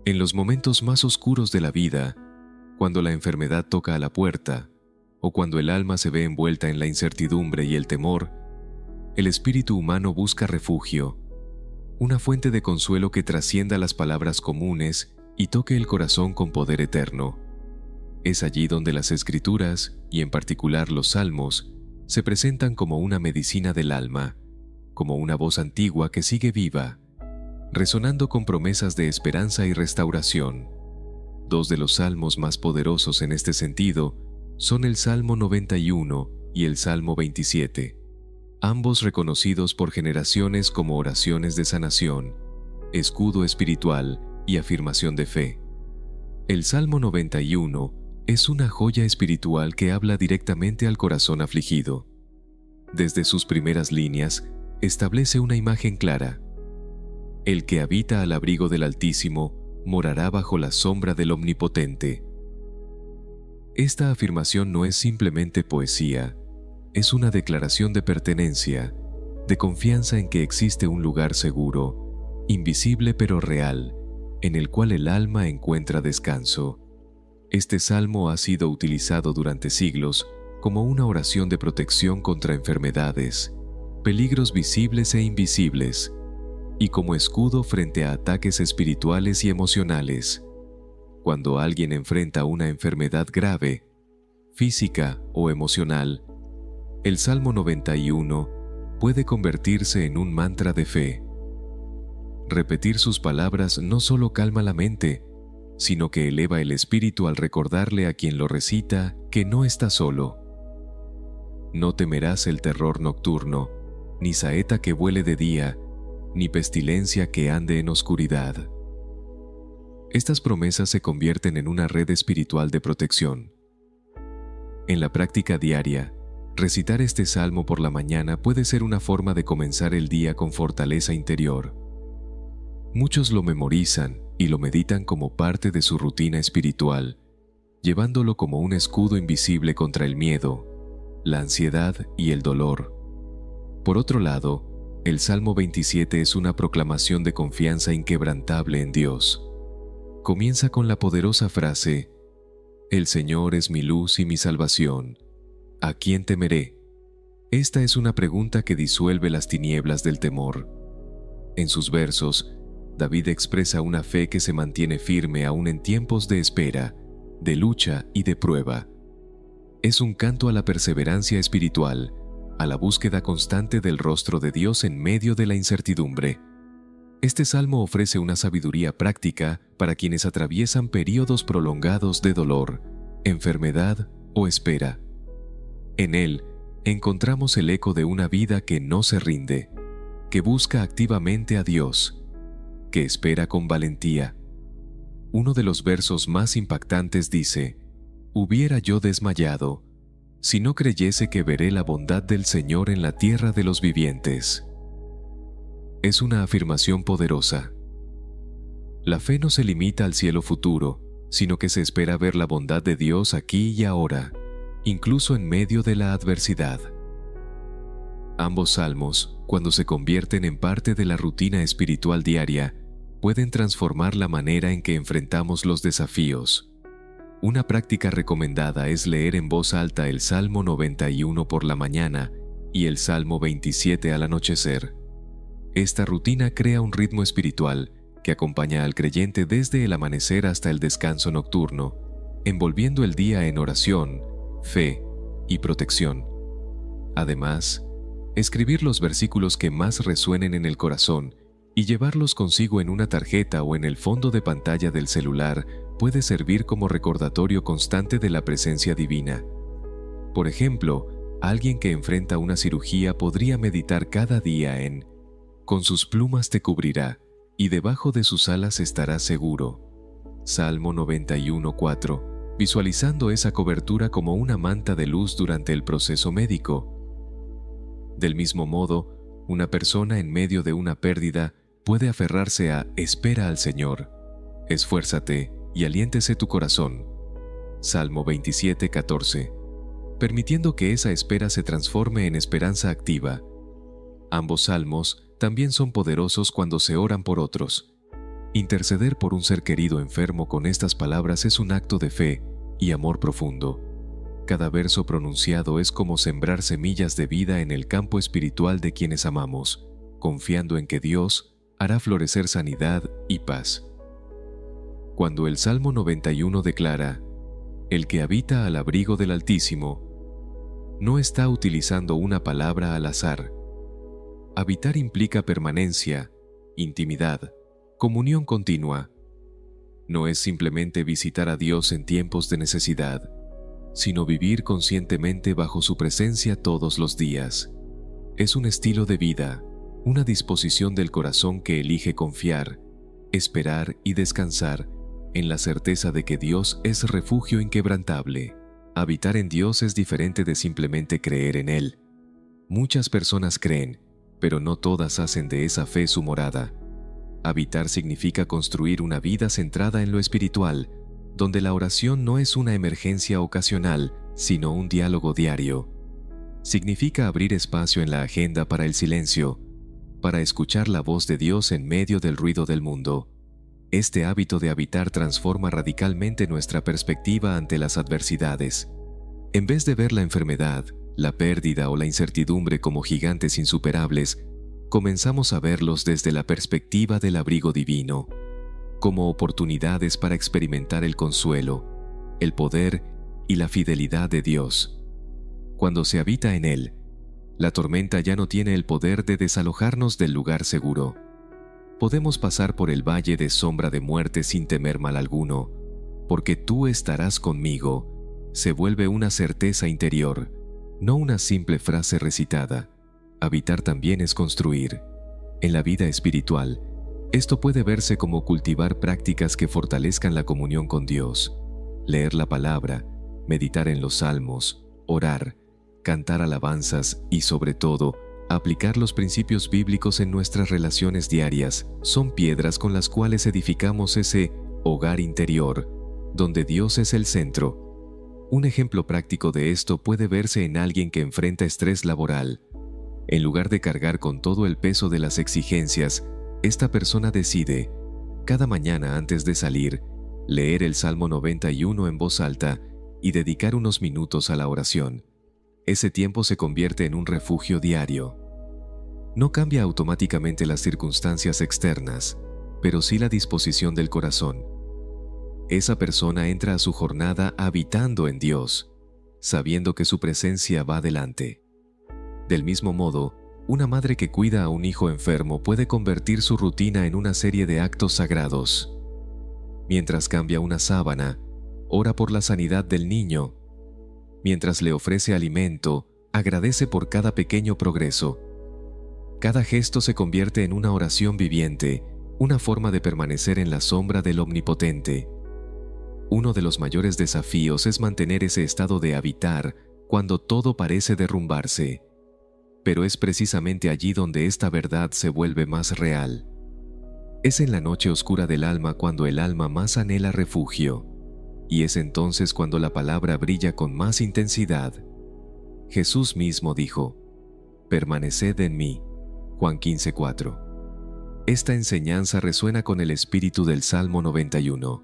En los momentos más oscuros de la vida, cuando la enfermedad toca a la puerta, o cuando el alma se ve envuelta en la incertidumbre y el temor, el espíritu humano busca refugio, una fuente de consuelo que trascienda las palabras comunes y toque el corazón con poder eterno. Es allí donde las Escrituras, y en particular los Salmos, se presentan como una medicina del alma, como una voz antigua que sigue viva, resonando con promesas de esperanza y restauración. Dos de los salmos más poderosos en este sentido son el Salmo 91 y el Salmo 27, ambos reconocidos por generaciones como oraciones de sanación, escudo espiritual y afirmación de fe. El Salmo 91 es una joya espiritual que habla directamente al corazón afligido. Desde sus primeras líneas, establece una imagen clara. El que habita al abrigo del Altísimo morará bajo la sombra del Omnipotente. Esta afirmación no es simplemente poesía, es una declaración de pertenencia, de confianza en que existe un lugar seguro, invisible pero real, en el cual el alma encuentra descanso. Este salmo ha sido utilizado durante siglos como una oración de protección contra enfermedades, peligros visibles e invisibles, y como escudo frente a ataques espirituales y emocionales. Cuando alguien enfrenta una enfermedad grave, física o emocional, el Salmo 91 puede convertirse en un mantra de fe. Repetir sus palabras no solo calma la mente, sino que eleva el espíritu al recordarle a quien lo recita que no está solo. No temerás el terror nocturno, ni saeta que vuele de día, ni pestilencia que ande en oscuridad. Estas promesas se convierten en una red espiritual de protección. En la práctica diaria, recitar este salmo por la mañana puede ser una forma de comenzar el día con fortaleza interior. Muchos lo memorizan y lo meditan como parte de su rutina espiritual, llevándolo como un escudo invisible contra el miedo, la ansiedad y el dolor. Por otro lado, el Salmo 27 es una proclamación de confianza inquebrantable en Dios. Comienza con la poderosa frase: «El Señor es mi luz y mi salvación. ¿A quién temeré?». Esta es una pregunta que disuelve las tinieblas del temor. En sus versos, David expresa una fe que se mantiene firme aún en tiempos de espera, de lucha y de prueba. Es un canto a la perseverancia espiritual, a la búsqueda constante del rostro de Dios en medio de la incertidumbre. Este salmo ofrece una sabiduría práctica para quienes atraviesan períodos prolongados de dolor, enfermedad o espera. En él encontramos el eco de una vida que no se rinde, que busca activamente a Dios, que espera con valentía. Uno de los versos más impactantes dice: «Hubiera yo desmayado, si no creyese que veré la bondad del Señor en la tierra de los vivientes». Es una afirmación poderosa. La fe no se limita al cielo futuro, sino que se espera ver la bondad de Dios aquí y ahora, incluso en medio de la adversidad. Ambos salmos, cuando se convierten en parte de la rutina espiritual diaria, pueden transformar la manera en que enfrentamos los desafíos. Una práctica recomendada es leer en voz alta el Salmo 91 por la mañana y el Salmo 27 al anochecer. Esta rutina crea un ritmo espiritual que acompaña al creyente desde el amanecer hasta el descanso nocturno, envolviendo el día en oración, fe y protección. Además, escribir los versículos que más resuenen en el corazón y llevarlos consigo en una tarjeta o en el fondo de pantalla del celular puede servir como recordatorio constante de la presencia divina. Por ejemplo, alguien que enfrenta una cirugía podría meditar cada día en «Con sus plumas te cubrirá, y debajo de sus alas estarás seguro». Salmo 91:4, visualizando esa cobertura como una manta de luz durante el proceso médico. Del mismo modo, una persona en medio de una pérdida puede aferrarse a «Espera al Señor, esfuérzate y aliéntese tu corazón». Salmo 27:14, permitiendo que esa espera se transforme en esperanza activa. Ambos salmos también son poderosos cuando se oran por otros. Interceder por un ser querido enfermo con estas palabras es un acto de fe y amor profundo. Cada verso pronunciado es como sembrar semillas de vida en el campo espiritual de quienes amamos, confiando en que Dios hará florecer sanidad y paz. Cuando el Salmo 91 declara, «El que habita al abrigo del Altísimo», no está utilizando una palabra al azar. Habitar implica permanencia, intimidad, comunión continua. No es simplemente visitar a Dios en tiempos de necesidad, sino vivir conscientemente bajo su presencia todos los días. Es un estilo de vida, una disposición del corazón que elige confiar, esperar y descansar en la certeza de que Dios es refugio inquebrantable. Habitar en Dios es diferente de simplemente creer en Él. Muchas personas creen, pero no todas hacen de esa fe su morada. Habitar significa construir una vida centrada en lo espiritual, donde la oración no es una emergencia ocasional, sino un diálogo diario. Significa abrir espacio en la agenda para el silencio, para escuchar la voz de Dios en medio del ruido del mundo. Este hábito de habitar transforma radicalmente nuestra perspectiva ante las adversidades. En vez de ver la enfermedad, la pérdida o la incertidumbre como gigantes insuperables, comenzamos a verlos desde la perspectiva del abrigo divino, como oportunidades para experimentar el consuelo, el poder y la fidelidad de Dios. Cuando se habita en Él, la tormenta ya no tiene el poder de desalojarnos del lugar seguro. Podemos pasar por el valle de sombra de muerte sin temer mal alguno, porque tú estarás conmigo. Se vuelve una certeza interior, no una simple frase recitada. Habitar también es construir. En la vida espiritual, esto puede verse como cultivar prácticas que fortalezcan la comunión con Dios, leer la palabra, meditar en los salmos, orar, cantar alabanzas y, sobre todo, aplicar los principios bíblicos en nuestras relaciones diarias son piedras con las cuales edificamos ese hogar interior, donde Dios es el centro. Un ejemplo práctico de esto puede verse en alguien que enfrenta estrés laboral. En lugar de cargar con todo el peso de las exigencias, esta persona decide, cada mañana antes de salir, leer el Salmo 91 en voz alta y dedicar unos minutos a la oración. Ese tiempo se convierte en un refugio diario. No cambia automáticamente las circunstancias externas, pero sí la disposición del corazón. Esa persona entra a su jornada habitando en Dios, sabiendo que su presencia va delante. Del mismo modo, una madre que cuida a un hijo enfermo puede convertir su rutina en una serie de actos sagrados. Mientras cambia una sábana, ora por la sanidad del niño. Mientras le ofrece alimento, agradece por cada pequeño progreso. Cada gesto se convierte en una oración viviente, una forma de permanecer en la sombra del Omnipotente. Uno de los mayores desafíos es mantener ese estado de habitar cuando todo parece derrumbarse. Pero es precisamente allí donde esta verdad se vuelve más real. Es en la noche oscura del alma cuando el alma más anhela refugio. Y es entonces cuando la palabra brilla con más intensidad. Jesús mismo dijo, «Permaneced en mí», Juan 15:4. Esta enseñanza resuena con el espíritu del Salmo 91.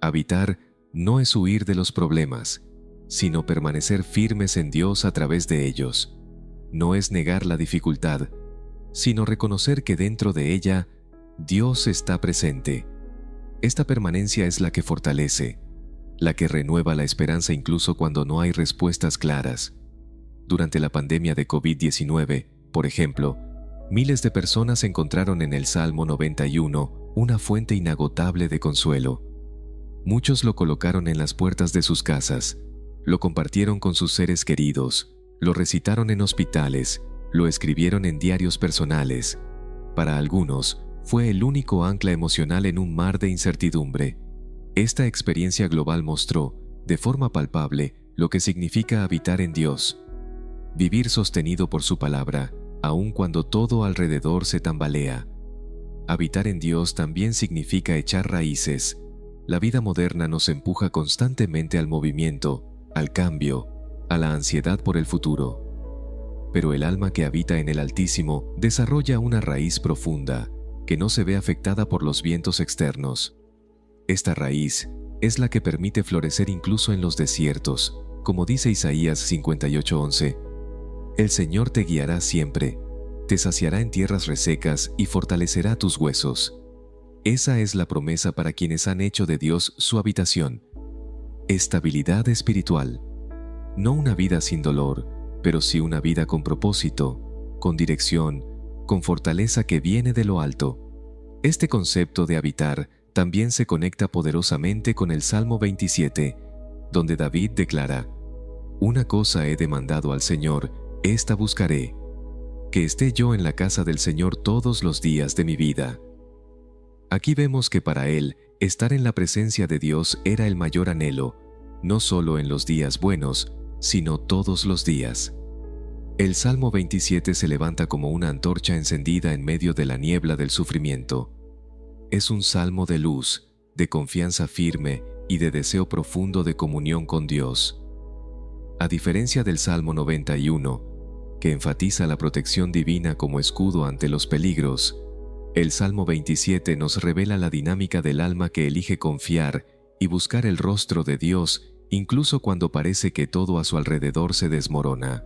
Habitar no es huir de los problemas, sino permanecer firmes en Dios a través de ellos. No es negar la dificultad, sino reconocer que dentro de ella Dios está presente. Esta permanencia es la que fortalece, la que renueva la esperanza incluso cuando no hay respuestas claras. Durante la pandemia de COVID-19, por ejemplo, miles de personas encontraron en el Salmo 91 una fuente inagotable de consuelo. Muchos lo colocaron en las puertas de sus casas, lo compartieron con sus seres queridos, lo recitaron en hospitales, lo escribieron en diarios personales. Para algunos, fue el único ancla emocional en un mar de incertidumbre. Esta experiencia global mostró, de forma palpable, lo que significa habitar en Dios. Vivir sostenido por su palabra, aun cuando todo alrededor se tambalea. Habitar en Dios también significa echar raíces. La vida moderna nos empuja constantemente al movimiento, al cambio, a la ansiedad por el futuro. Pero el alma que habita en el Altísimo desarrolla una raíz profunda, que no se ve afectada por los vientos externos. Esta raíz es la que permite florecer incluso en los desiertos, como dice Isaías 58:11. El Señor te guiará siempre, te saciará en tierras resecas y fortalecerá tus huesos. Esa es la promesa para quienes han hecho de Dios su habitación. Estabilidad espiritual. No una vida sin dolor, pero sí una vida con propósito, con dirección, con fortaleza que viene de lo alto. Este concepto de habitar también se conecta poderosamente con el Salmo 27, donde David declara: «Una cosa he demandado al Señor, esta buscaré, que esté yo en la casa del Señor todos los días de mi vida». Aquí vemos que para él, estar en la presencia de Dios era el mayor anhelo, no solo en los días buenos, sino todos los días. El Salmo 27 se levanta como una antorcha encendida en medio de la niebla del sufrimiento. Es un salmo de luz, de confianza firme y de deseo profundo de comunión con Dios. A diferencia del Salmo 91, que enfatiza la protección divina como escudo ante los peligros, el Salmo 27 nos revela la dinámica del alma que elige confiar y buscar el rostro de Dios incluso cuando parece que todo a su alrededor se desmorona.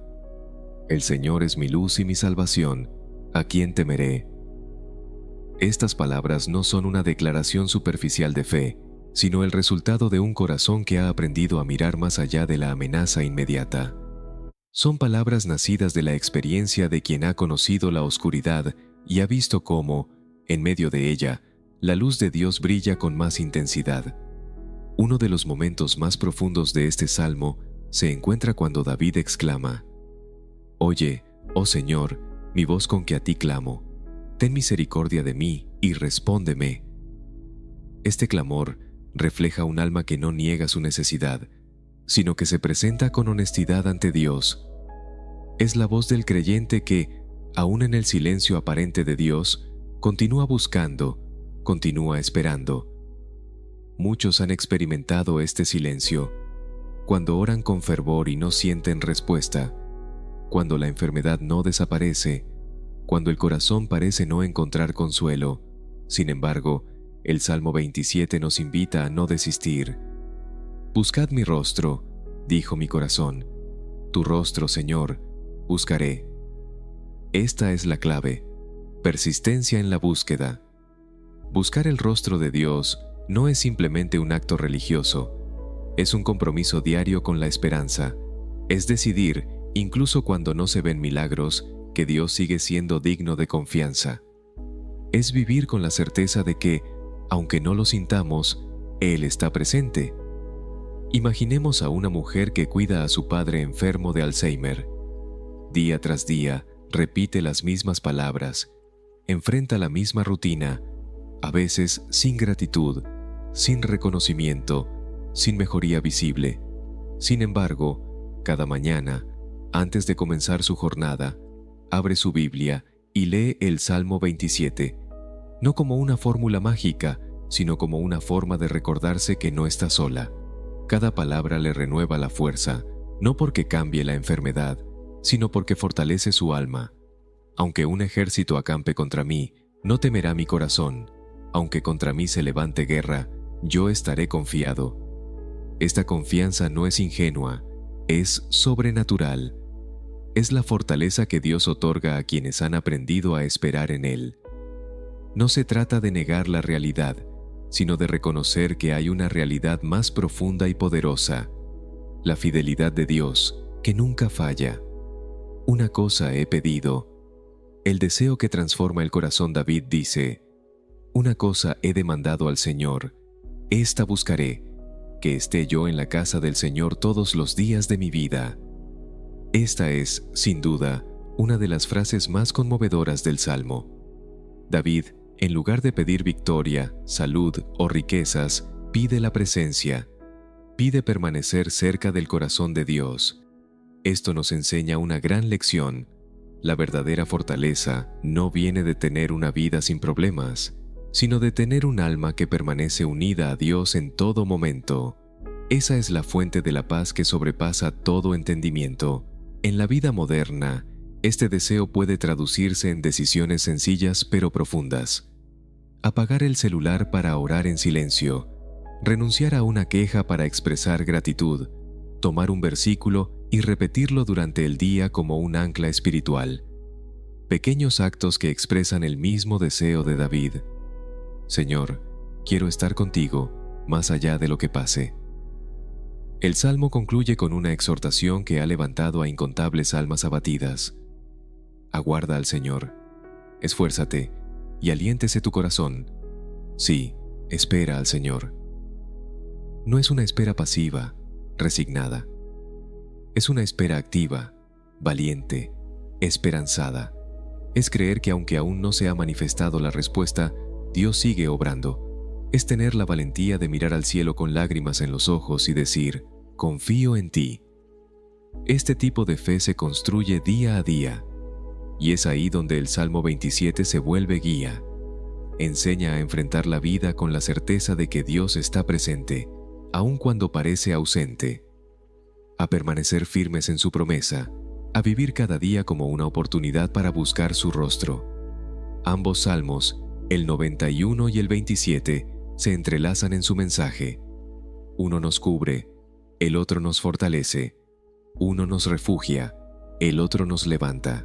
El Señor es mi luz y mi salvación, ¿a quién temeré? Estas palabras no son una declaración superficial de fe, sino el resultado de un corazón que ha aprendido a mirar más allá de la amenaza inmediata. Son palabras nacidas de la experiencia de quien ha conocido la oscuridad y ha visto cómo, en medio de ella, la luz de Dios brilla con más intensidad. Uno de los momentos más profundos de este salmo se encuentra cuando David exclama: «Oye, oh Señor, mi voz con que a ti clamo. Ten misericordia de mí y respóndeme». Este clamor refleja un alma que no niega su necesidad, sino que se presenta con honestidad ante Dios. Es la voz del creyente que, aún en el silencio aparente de Dios, continúa buscando, continúa esperando. Muchos han experimentado este silencio, cuando oran con fervor y no sienten respuesta, cuando la enfermedad no desaparece, cuando el corazón parece no encontrar consuelo. Sin embargo, el Salmo 27 nos invita a no desistir. «Buscad mi rostro», dijo mi corazón. «Tu rostro, Señor, buscaré». Esta es la clave: persistencia en la búsqueda. Buscar el rostro de Dios no es simplemente un acto religioso, es un compromiso diario con la esperanza. Es decidir, incluso cuando no se ven milagros, que Dios sigue siendo digno de confianza. Es vivir con la certeza de que, aunque no lo sintamos, Él está presente. Imaginemos a una mujer que cuida a su padre enfermo de Alzheimer. Día tras día, repite las mismas palabras, enfrenta la misma rutina, a veces sin gratitud, sin reconocimiento, sin mejoría visible. Sin embargo, cada mañana, antes de comenzar su jornada, abre su Biblia y lee el Salmo 27, no como una fórmula mágica, sino como una forma de recordarse que no está sola. Cada palabra le renueva la fuerza, no porque cambie la enfermedad, sino porque fortalece su alma. Aunque un ejército acampe contra mí, no temerá mi corazón. Aunque contra mí se levante guerra, yo estaré confiado. Esta confianza no es ingenua, es sobrenatural. Es la fortaleza que Dios otorga a quienes han aprendido a esperar en Él. No se trata de negar la realidad, sino de reconocer que hay una realidad más profunda y poderosa: la fidelidad de Dios, que nunca falla. Una cosa he pedido. El deseo que transforma el corazón. David dice: «Una cosa he demandado al Señor, esta buscaré, que esté yo en la casa del Señor todos los días de mi vida». Esta es, sin duda, una de las frases más conmovedoras del Salmo. David, en lugar de pedir victoria, salud o riquezas, pide la presencia, pide permanecer cerca del corazón de Dios. Esto nos enseña una gran lección. La verdadera fortaleza no viene de tener una vida sin problemas, sino de tener un alma que permanece unida a Dios en todo momento. Esa es la fuente de la paz que sobrepasa todo entendimiento. En la vida moderna, este deseo puede traducirse en decisiones sencillas pero profundas. apagar el celular para orar en silencio, renunciar a una queja para expresar gratitud, tomar un versículo y repetirlo durante el día como un ancla espiritual. Pequeños actos que expresan el mismo deseo de David. Señor, quiero estar contigo, más allá de lo que pase. El Salmo concluye con una exhortación que ha levantado a incontables almas abatidas. Aguarda al Señor, esfuérzate y aliéntese tu corazón. Sí, espera al Señor. No es una espera pasiva, resignada. Es una espera activa, valiente, esperanzada. Es creer que aunque aún no se ha manifestado la respuesta, Dios sigue obrando. Es tener la valentía de mirar al cielo con lágrimas en los ojos y decir, confío en ti. Este tipo de fe se construye día a día, y es ahí donde el Salmo 27 se vuelve guía. Enseña a enfrentar la vida con la certeza de que Dios está presente, aun cuando parece ausente. A permanecer firmes en su promesa, a vivir cada día como una oportunidad para buscar su rostro. Ambos salmos, el 91 y el 27, se entrelazan en su mensaje. Uno nos cubre, el otro nos fortalece. Uno nos refugia, el otro nos levanta.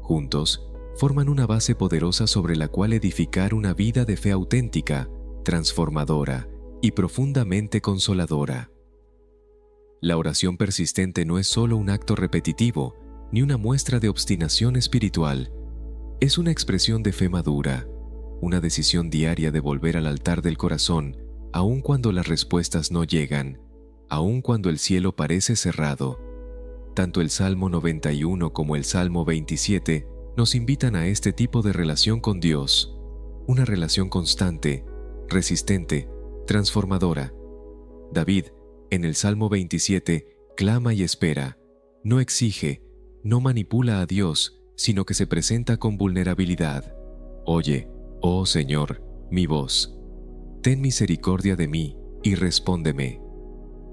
Juntos, forman una base poderosa sobre la cual edificar una vida de fe auténtica, transformadora y profundamente consoladora. La oración persistente no es solo un acto repetitivo, ni una muestra de obstinación espiritual. Es una expresión de fe madura, una decisión diaria de volver al altar del corazón, aun cuando las respuestas no llegan, aun cuando el cielo parece cerrado. Tanto el Salmo 91 como el Salmo 27 nos invitan a este tipo de relación con Dios, una relación constante, resistente, transformadora. David, en el Salmo 27, clama y espera, no exige, no manipula a Dios, sino que se presenta con vulnerabilidad. Oye, oh Señor, mi voz. Ten misericordia de mí y respóndeme.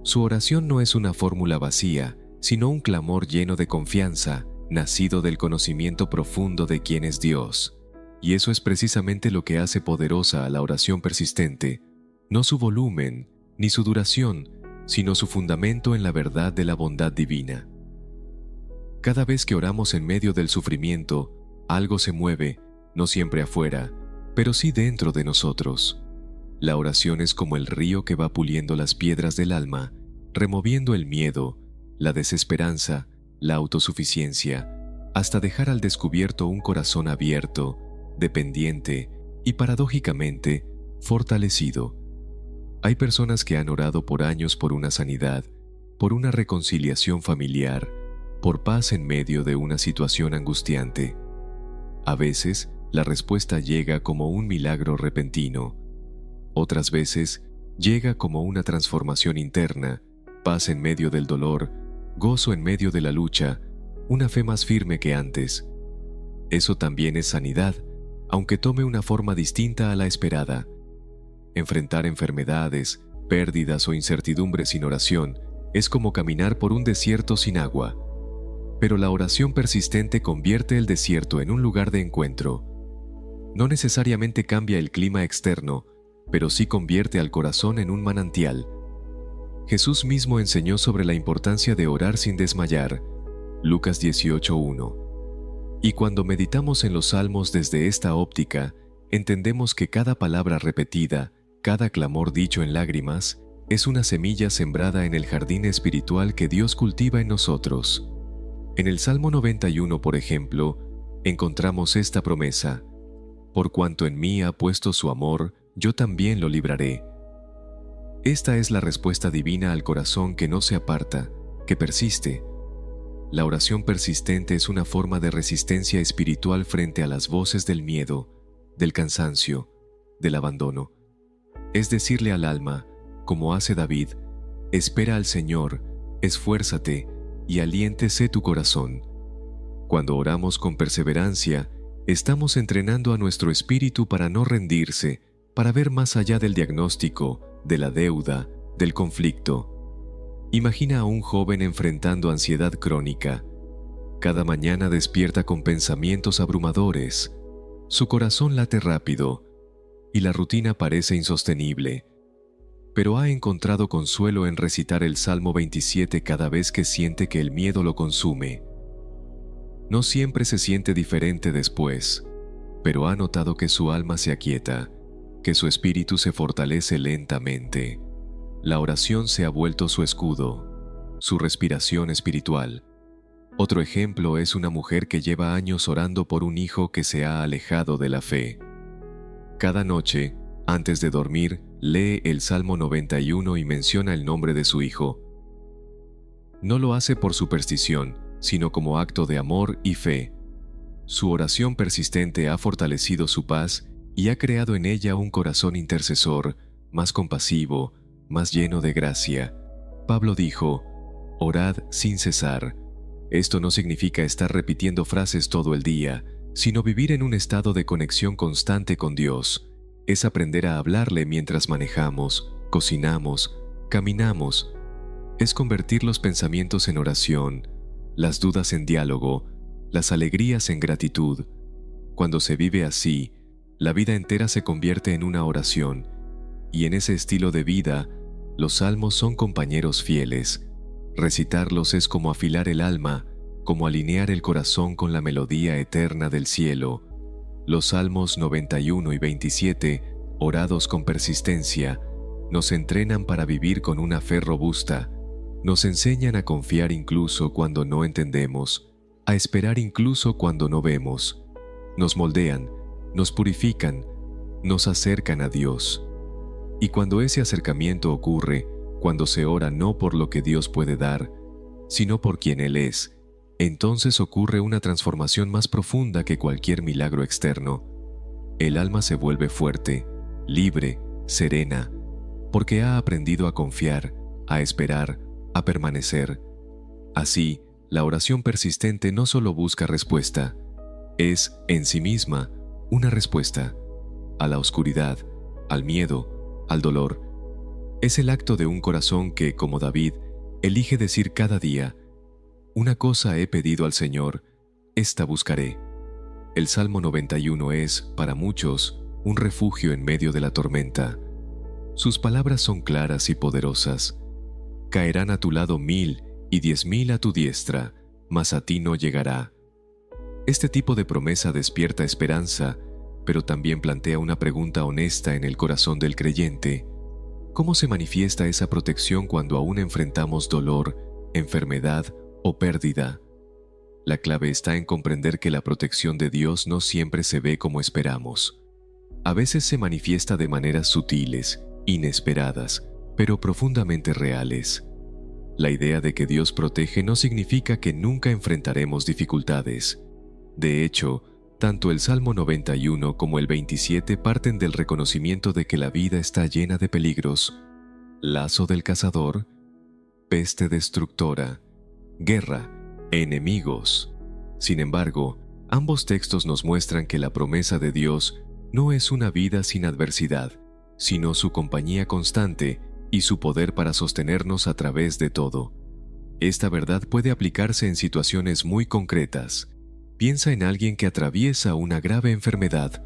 Su oración no es una fórmula vacía, sino un clamor lleno de confianza, nacido del conocimiento profundo de quién es Dios. Y eso es precisamente lo que hace poderosa a la oración persistente, no su volumen, ni su duración, sino su fundamento en la verdad de la bondad divina. Cada vez que oramos en medio del sufrimiento, algo se mueve, no siempre afuera, pero sí dentro de nosotros. La oración es como el río que va puliendo las piedras del alma, removiendo el miedo, la desesperanza, la autosuficiencia, hasta dejar al descubierto un corazón abierto, dependiente y paradójicamente fortalecido. Hay personas que han orado por años por una sanidad, por una reconciliación familiar, por paz en medio de una situación angustiante. A veces, la respuesta llega como un milagro repentino. Otras veces, llega como una transformación interna, paz en medio del dolor, gozo en medio de la lucha, una fe más firme que antes. Eso también es sanidad, aunque tome una forma distinta a la esperada. Enfrentar enfermedades, pérdidas o incertidumbres sin oración es como caminar por un desierto sin agua. Pero la oración persistente convierte el desierto en un lugar de encuentro. No necesariamente cambia el clima externo, pero sí convierte al corazón en un manantial. Jesús mismo enseñó sobre la importancia de orar sin desmayar. Lucas 18:1. Y cuando meditamos en los salmos desde esta óptica, entendemos que cada palabra repetida, cada clamor dicho en lágrimas, es una semilla sembrada en el jardín espiritual que Dios cultiva en nosotros. En el Salmo 91, por ejemplo, encontramos esta promesa: por cuanto en mí ha puesto su amor, yo también lo libraré. Esta es la respuesta divina al corazón que no se aparta, que persiste. La oración persistente es una forma de resistencia espiritual frente a las voces del miedo, del cansancio, del abandono. Es decirle al alma, como hace David, espera al Señor, esfuérzate y aliéntese tu corazón. Cuando oramos con perseverancia, estamos entrenando a nuestro espíritu para no rendirse, para ver más allá del diagnóstico, de la deuda, del conflicto. Imagina a un joven enfrentando ansiedad crónica. Cada mañana despierta con pensamientos abrumadores. Su corazón late rápido, y la rutina parece insostenible, pero ha encontrado consuelo en recitar el Salmo 27 cada vez que siente que el miedo lo consume. No siempre se siente diferente después, pero ha notado que su alma se aquieta, que su espíritu se fortalece lentamente. La oración se ha vuelto su escudo, su respiración espiritual. Otro ejemplo es una mujer que lleva años orando por un hijo que se ha alejado de la fe. Cada noche, antes de dormir, lee el Salmo 91 y menciona el nombre de su hijo. No lo hace por superstición, sino como acto de amor y fe. Su oración persistente ha fortalecido su paz y ha creado en ella un corazón intercesor, más compasivo, más lleno de gracia. Pablo dijo: «Orad sin cesar». Esto no significa estar repitiendo frases todo el día, sino vivir en un estado de conexión constante con Dios. Es aprender a hablarle mientras manejamos, cocinamos, caminamos. Es convertir los pensamientos en oración, las dudas en diálogo, las alegrías en gratitud. Cuando se vive así, la vida entera se convierte en una oración, y en ese estilo de vida, los salmos son compañeros fieles. Recitarlos es como afilar el alma, como alinear el corazón con la melodía eterna del cielo. Los Salmos 91 y 27, orados con persistencia, nos entrenan para vivir con una fe robusta, nos enseñan a confiar incluso cuando no entendemos, a esperar incluso cuando no vemos. Nos moldean, nos purifican, nos acercan a Dios. Y cuando ese acercamiento ocurre, cuando se ora no por lo que Dios puede dar, sino por quien Él es, entonces ocurre una transformación más profunda que cualquier milagro externo. El alma se vuelve fuerte, libre, serena, porque ha aprendido a confiar, a esperar, a permanecer. Así, la oración persistente no solo busca respuesta, es, en sí misma, una respuesta a la oscuridad, al miedo, al dolor. Es el acto de un corazón que, como David, elige decir cada día: «Una cosa he pedido al Señor, esta buscaré». El Salmo 91 es, para muchos, un refugio en medio de la tormenta. Sus palabras son claras y poderosas. Caerán a tu lado 1000 y 10.000 a tu diestra, mas a ti no llegará. Este tipo de promesa despierta esperanza, pero también plantea una pregunta honesta en el corazón del creyente. ¿Cómo se manifiesta esa protección cuando aún enfrentamos dolor, enfermedad o pérdida? La clave está en comprender que la protección de Dios no siempre se ve como esperamos. A veces se manifiesta de maneras sutiles, inesperadas, pero profundamente reales. La idea de que Dios protege no significa que nunca enfrentaremos dificultades. De hecho, tanto el Salmo 91 como el 27 parten del reconocimiento de que la vida está llena de peligros: lazo del cazador, peste destructora, guerra, enemigos. Sin embargo, ambos textos nos muestran que la promesa de Dios no es una vida sin adversidad, sino su compañía constante y su poder para sostenernos a través de todo. Esta verdad puede aplicarse en situaciones muy concretas. Piensa en alguien que atraviesa una grave enfermedad.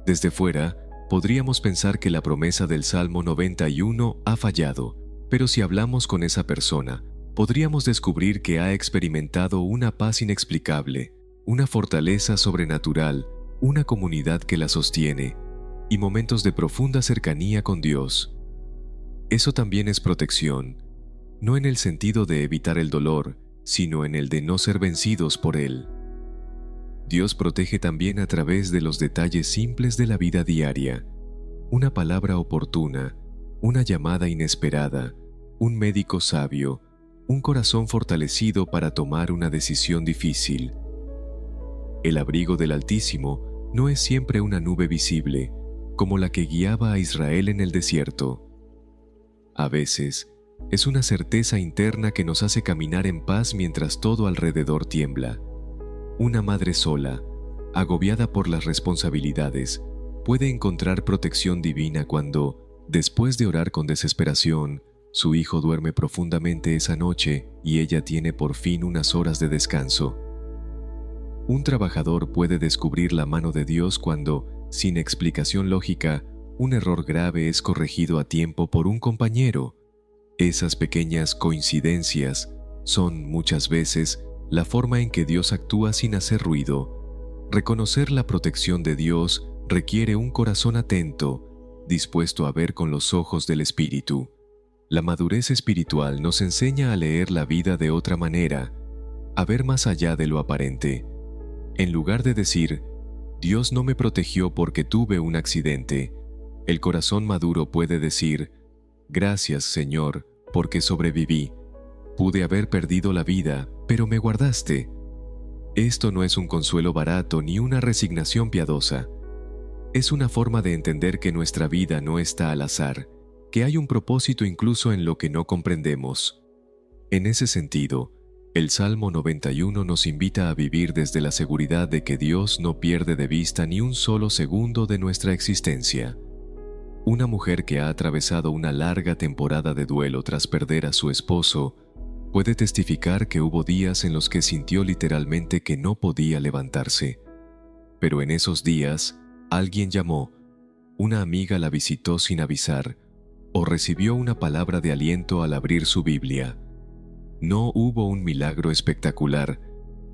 Desde fuera, podríamos pensar que la promesa del Salmo 91 ha fallado, pero si hablamos con esa persona, podríamos descubrir que ha experimentado una paz inexplicable, una fortaleza sobrenatural, una comunidad que la sostiene, y momentos de profunda cercanía con Dios. Eso también es protección, no en el sentido de evitar el dolor, sino en el de no ser vencidos por él. Dios protege también a través de los detalles simples de la vida diaria: una palabra oportuna, una llamada inesperada, un médico sabio, un corazón fortalecido para tomar una decisión difícil. El abrigo del Altísimo no es siempre una nube visible, como la que guiaba a Israel en el desierto. A veces, es una certeza interna que nos hace caminar en paz mientras todo alrededor tiembla. Una madre sola, agobiada por las responsabilidades, puede encontrar protección divina cuando, después de orar con desesperación, su hijo duerme profundamente esa noche y ella tiene por fin unas horas de descanso. Un trabajador puede descubrir la mano de Dios cuando, sin explicación lógica, un error grave es corregido a tiempo por un compañero. Esas pequeñas coincidencias son, muchas veces, la forma en que Dios actúa sin hacer ruido. Reconocer la protección de Dios requiere un corazón atento, dispuesto a ver con los ojos del Espíritu. La madurez espiritual nos enseña a leer la vida de otra manera, a ver más allá de lo aparente. En lugar de decir, Dios no me protegió porque tuve un accidente, el corazón maduro puede decir, gracias, Señor, porque sobreviví. Pude haber perdido la vida, pero me guardaste. Esto no es un consuelo barato ni una resignación piadosa. Es una forma de entender que nuestra vida no está al azar, que hay un propósito incluso en lo que no comprendemos. En ese sentido, el Salmo 91 nos invita a vivir desde la seguridad de que Dios no pierde de vista ni un solo segundo de nuestra existencia. Una mujer que ha atravesado una larga temporada de duelo tras perder a su esposo puede testificar que hubo días en los que sintió literalmente que no podía levantarse. Pero en esos días, alguien llamó, una amiga la visitó sin avisar, o recibió una palabra de aliento al abrir su Biblia. No hubo un milagro espectacular,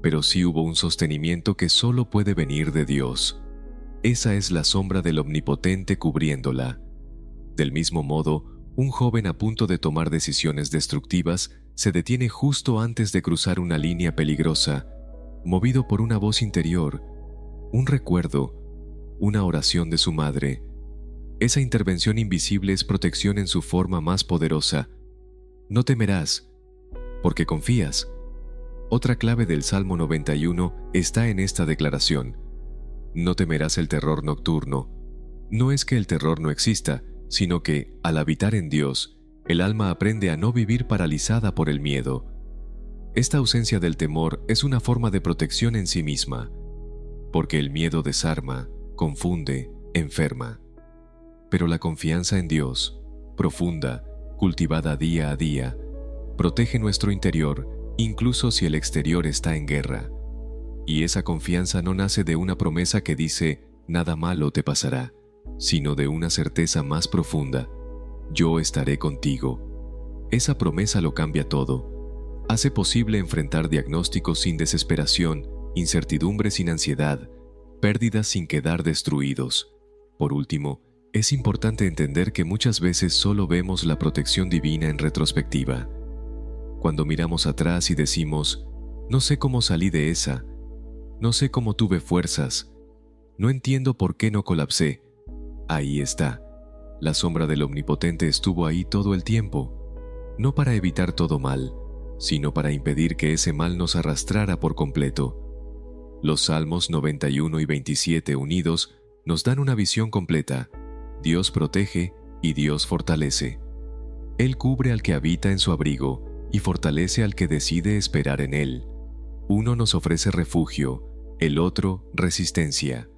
pero sí hubo un sostenimiento que solo puede venir de Dios. Esa es la sombra del Omnipotente cubriéndola. Del mismo modo, un joven a punto de tomar decisiones destructivas se detiene justo antes de cruzar una línea peligrosa, movido por una voz interior, un recuerdo, una oración de su madre. Esa intervención invisible es protección en su forma más poderosa. No temerás, porque confías. Otra clave del Salmo 91 está en esta declaración. No temerás el terror nocturno. No es que el terror no exista, sino que, al habitar en Dios, el alma aprende a no vivir paralizada por el miedo. Esta ausencia del temor es una forma de protección en sí misma, porque el miedo desarma, confunde, enferma. Pero la confianza en Dios, profunda, cultivada día a día, protege nuestro interior, incluso si el exterior está en guerra. Y esa confianza no nace de una promesa que dice, nada malo te pasará, sino de una certeza más profunda, yo estaré contigo. Esa promesa lo cambia todo. Hace posible enfrentar diagnósticos sin desesperación, incertidumbre sin ansiedad, pérdidas sin quedar destruidos. Por último, es importante entender que muchas veces solo vemos la protección divina en retrospectiva. Cuando miramos atrás y decimos, no sé cómo salí de esa, no sé cómo tuve fuerzas, no entiendo por qué no colapsé. Ahí está. La sombra del Omnipotente estuvo ahí todo el tiempo, no para evitar todo mal, sino para impedir que ese mal nos arrastrara por completo. Los Salmos 91 y 27 unidos nos dan una visión completa. Dios protege y Dios fortalece. Él cubre al que habita en su abrigo y fortalece al que decide esperar en él. Uno nos ofrece refugio, el otro resistencia.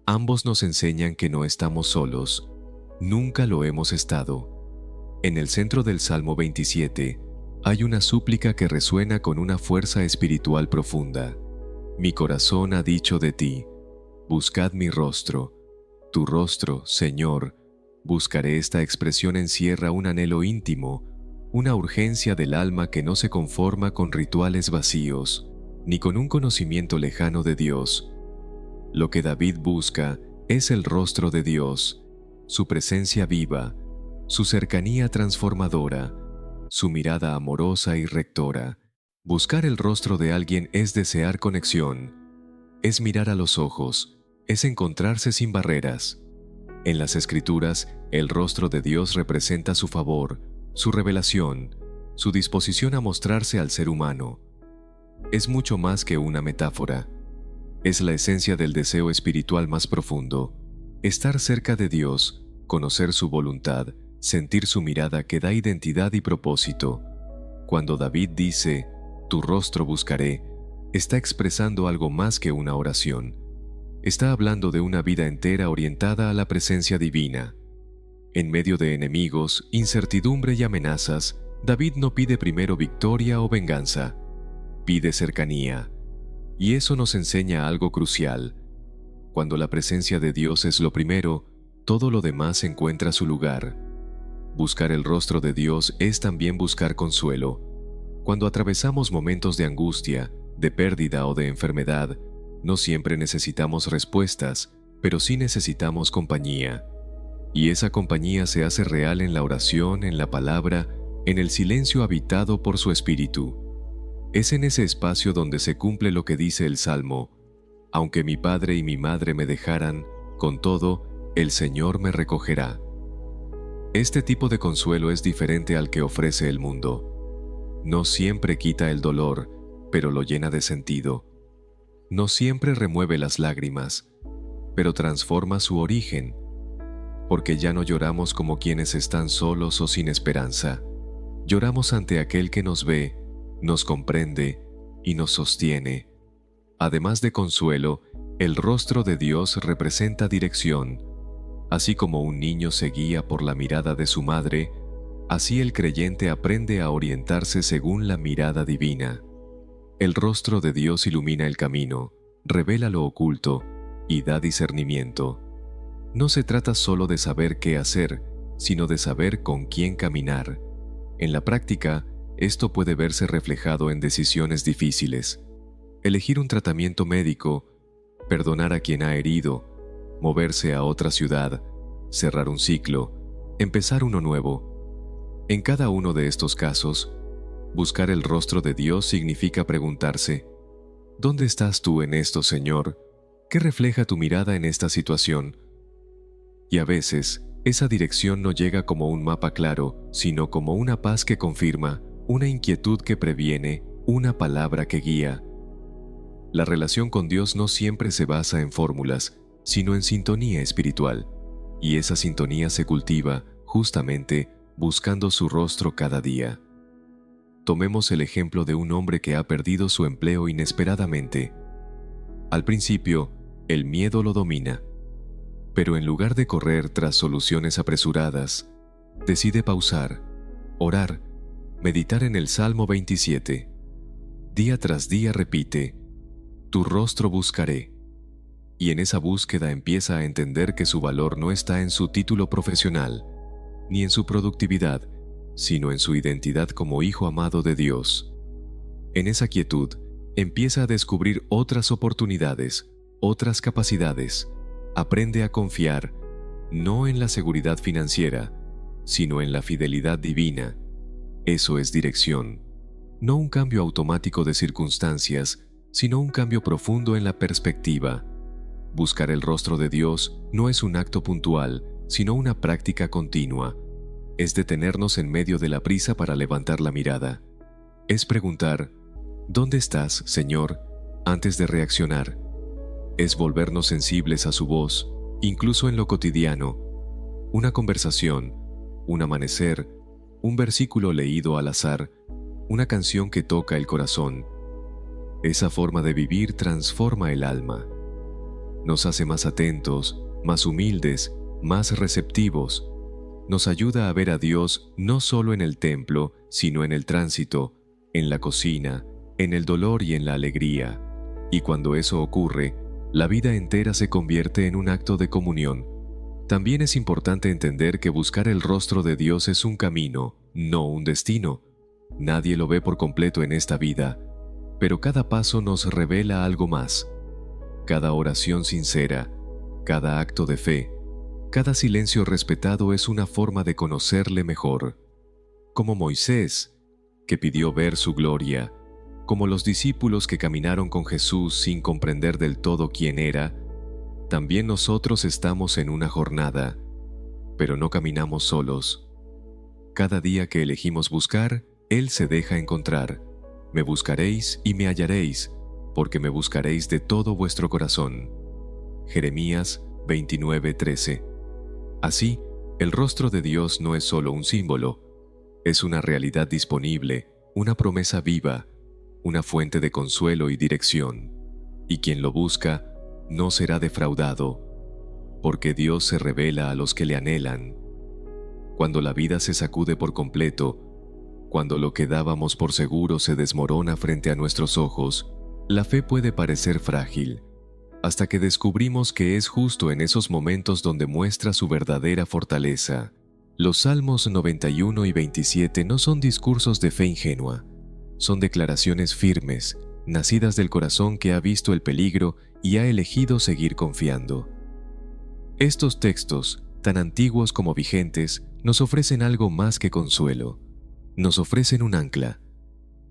Ambos nos enseñan que no estamos solos. Nunca lo hemos estado. En el centro del Salmo 27 hay una súplica que resuena con una fuerza espiritual profunda. Mi corazón ha dicho de ti, buscad mi rostro. Tu rostro, Señor, buscaré. Esta expresión encierra un anhelo íntimo, una urgencia del alma que no se conforma con rituales vacíos, ni con un conocimiento lejano de Dios. Lo que David busca es el rostro de Dios, su presencia viva, su cercanía transformadora, su mirada amorosa y rectora. Buscar el rostro de alguien es desear conexión, es mirar a los ojos, es encontrarse sin barreras. En las Escrituras, el rostro de Dios representa su favor, su revelación, su disposición a mostrarse al ser humano. Es mucho más que una metáfora. Es la esencia del deseo espiritual más profundo. Estar cerca de Dios, conocer su voluntad, sentir su mirada que da identidad y propósito. Cuando David dice, tu rostro buscaré, está expresando algo más que una oración. Está hablando de una vida entera orientada a la presencia divina. En medio de enemigos, incertidumbre y amenazas, David no pide primero victoria o venganza, pide cercanía. Y eso nos enseña algo crucial. Cuando la presencia de Dios es lo primero, todo lo demás encuentra su lugar. Buscar el rostro de Dios es también buscar consuelo. Cuando atravesamos momentos de angustia, de pérdida o de enfermedad, no siempre necesitamos respuestas, pero sí necesitamos compañía. Y esa compañía se hace real en la oración, en la palabra, en el silencio habitado por su Espíritu. Es en ese espacio donde se cumple lo que dice el Salmo: aunque mi padre y mi madre me dejaran, con todo, el Señor me recogerá. Este tipo de consuelo es diferente al que ofrece el mundo. No siempre quita el dolor, pero lo llena de sentido. No siempre remueve las lágrimas, pero transforma su origen, porque ya no lloramos como quienes están solos o sin esperanza. Lloramos ante aquel que nos ve, nos comprende y nos sostiene. Además de consuelo, el rostro de Dios representa dirección. Así como un niño se guía por la mirada de su madre, así el creyente aprende a orientarse según la mirada divina. El rostro de Dios ilumina el camino, revela lo oculto y da discernimiento. No se trata solo de saber qué hacer, sino de saber con quién caminar. En la práctica, esto puede verse reflejado en decisiones difíciles. Elegir un tratamiento médico, perdonar a quien ha herido, moverse a otra ciudad, cerrar un ciclo, empezar uno nuevo. En cada uno de estos casos, buscar el rostro de Dios significa preguntarse: ¿dónde estás tú en esto, Señor? ¿Qué refleja tu mirada en esta situación? Y a veces, esa dirección no llega como un mapa claro, sino como una paz que confirma, una inquietud que previene, una palabra que guía. La relación con Dios no siempre se basa en fórmulas, sino en sintonía espiritual, y esa sintonía se cultiva, justamente, buscando su rostro cada día. Tomemos el ejemplo de un hombre que ha perdido su empleo inesperadamente. Al principio, el miedo lo domina, pero en lugar de correr tras soluciones apresuradas, decide pausar, orar, meditar en el Salmo 27. Día tras día repite: tu rostro buscaré. Y en esa búsqueda empieza a entender que su valor no está en su título profesional, ni en su productividad, sino en su identidad como hijo amado de Dios. En esa quietud, empieza a descubrir otras oportunidades, otras capacidades. Aprende a confiar, no en la seguridad financiera, sino en la fidelidad divina. Eso es dirección. No un cambio automático de circunstancias, sino un cambio profundo en la perspectiva. Buscar el rostro de Dios no es un acto puntual, sino una práctica continua. Es detenernos en medio de la prisa para levantar la mirada. Es preguntar: ¿dónde estás, Señor?, antes de reaccionar. Es volvernos sensibles a su voz, incluso en lo cotidiano. Una conversación, un amanecer, un versículo leído al azar, una canción que toca el corazón. Esa forma de vivir transforma el alma. Nos hace más atentos, más humildes, más receptivos. Nos ayuda a ver a Dios no solo en el templo, sino en el tránsito, en la cocina, en el dolor y en la alegría. Y cuando eso ocurre, la vida entera se convierte en un acto de comunión. También es importante entender que buscar el rostro de Dios es un camino, no un destino. Nadie lo ve por completo en esta vida, pero cada paso nos revela algo más. Cada oración sincera, cada acto de fe, cada silencio respetado es una forma de conocerle mejor. Como Moisés, que pidió ver su gloria, como los discípulos que caminaron con Jesús sin comprender del todo quién era, también nosotros estamos en una jornada, pero no caminamos solos. Cada día que elegimos buscar, Él se deja encontrar. Me buscaréis y me hallaréis, porque me buscaréis de todo vuestro corazón. Jeremías 29:13. Así, el rostro de Dios no es solo un símbolo, es una realidad disponible, una promesa viva, una fuente de consuelo y dirección. Y quien lo busca no será defraudado, porque Dios se revela a los que le anhelan. Cuando la vida se sacude por completo, cuando lo que dábamos por seguro se desmorona frente a nuestros ojos, la fe puede parecer frágil. hasta que descubrimos que es justo en esos momentos donde muestra su verdadera fortaleza. Los Salmos 91 y 27 no son discursos de fe ingenua, son declaraciones firmes, nacidas del corazón que ha visto el peligro y ha elegido seguir confiando. Estos textos, tan antiguos como vigentes, nos ofrecen algo más que consuelo. Nos ofrecen un ancla.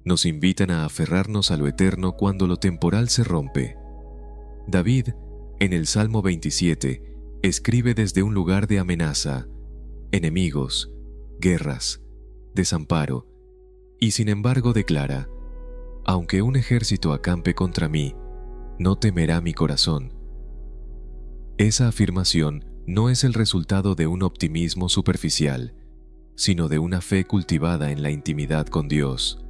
Nos invitan a aferrarnos a lo eterno cuando lo temporal se rompe. David, en el Salmo 27, escribe desde un lugar de amenaza, enemigos, guerras, desamparo, y sin embargo declara: aunque un ejército acampe contra mí, no temerá mi corazón. Esa afirmación no es el resultado de un optimismo superficial, sino de una fe cultivada en la intimidad con Dios.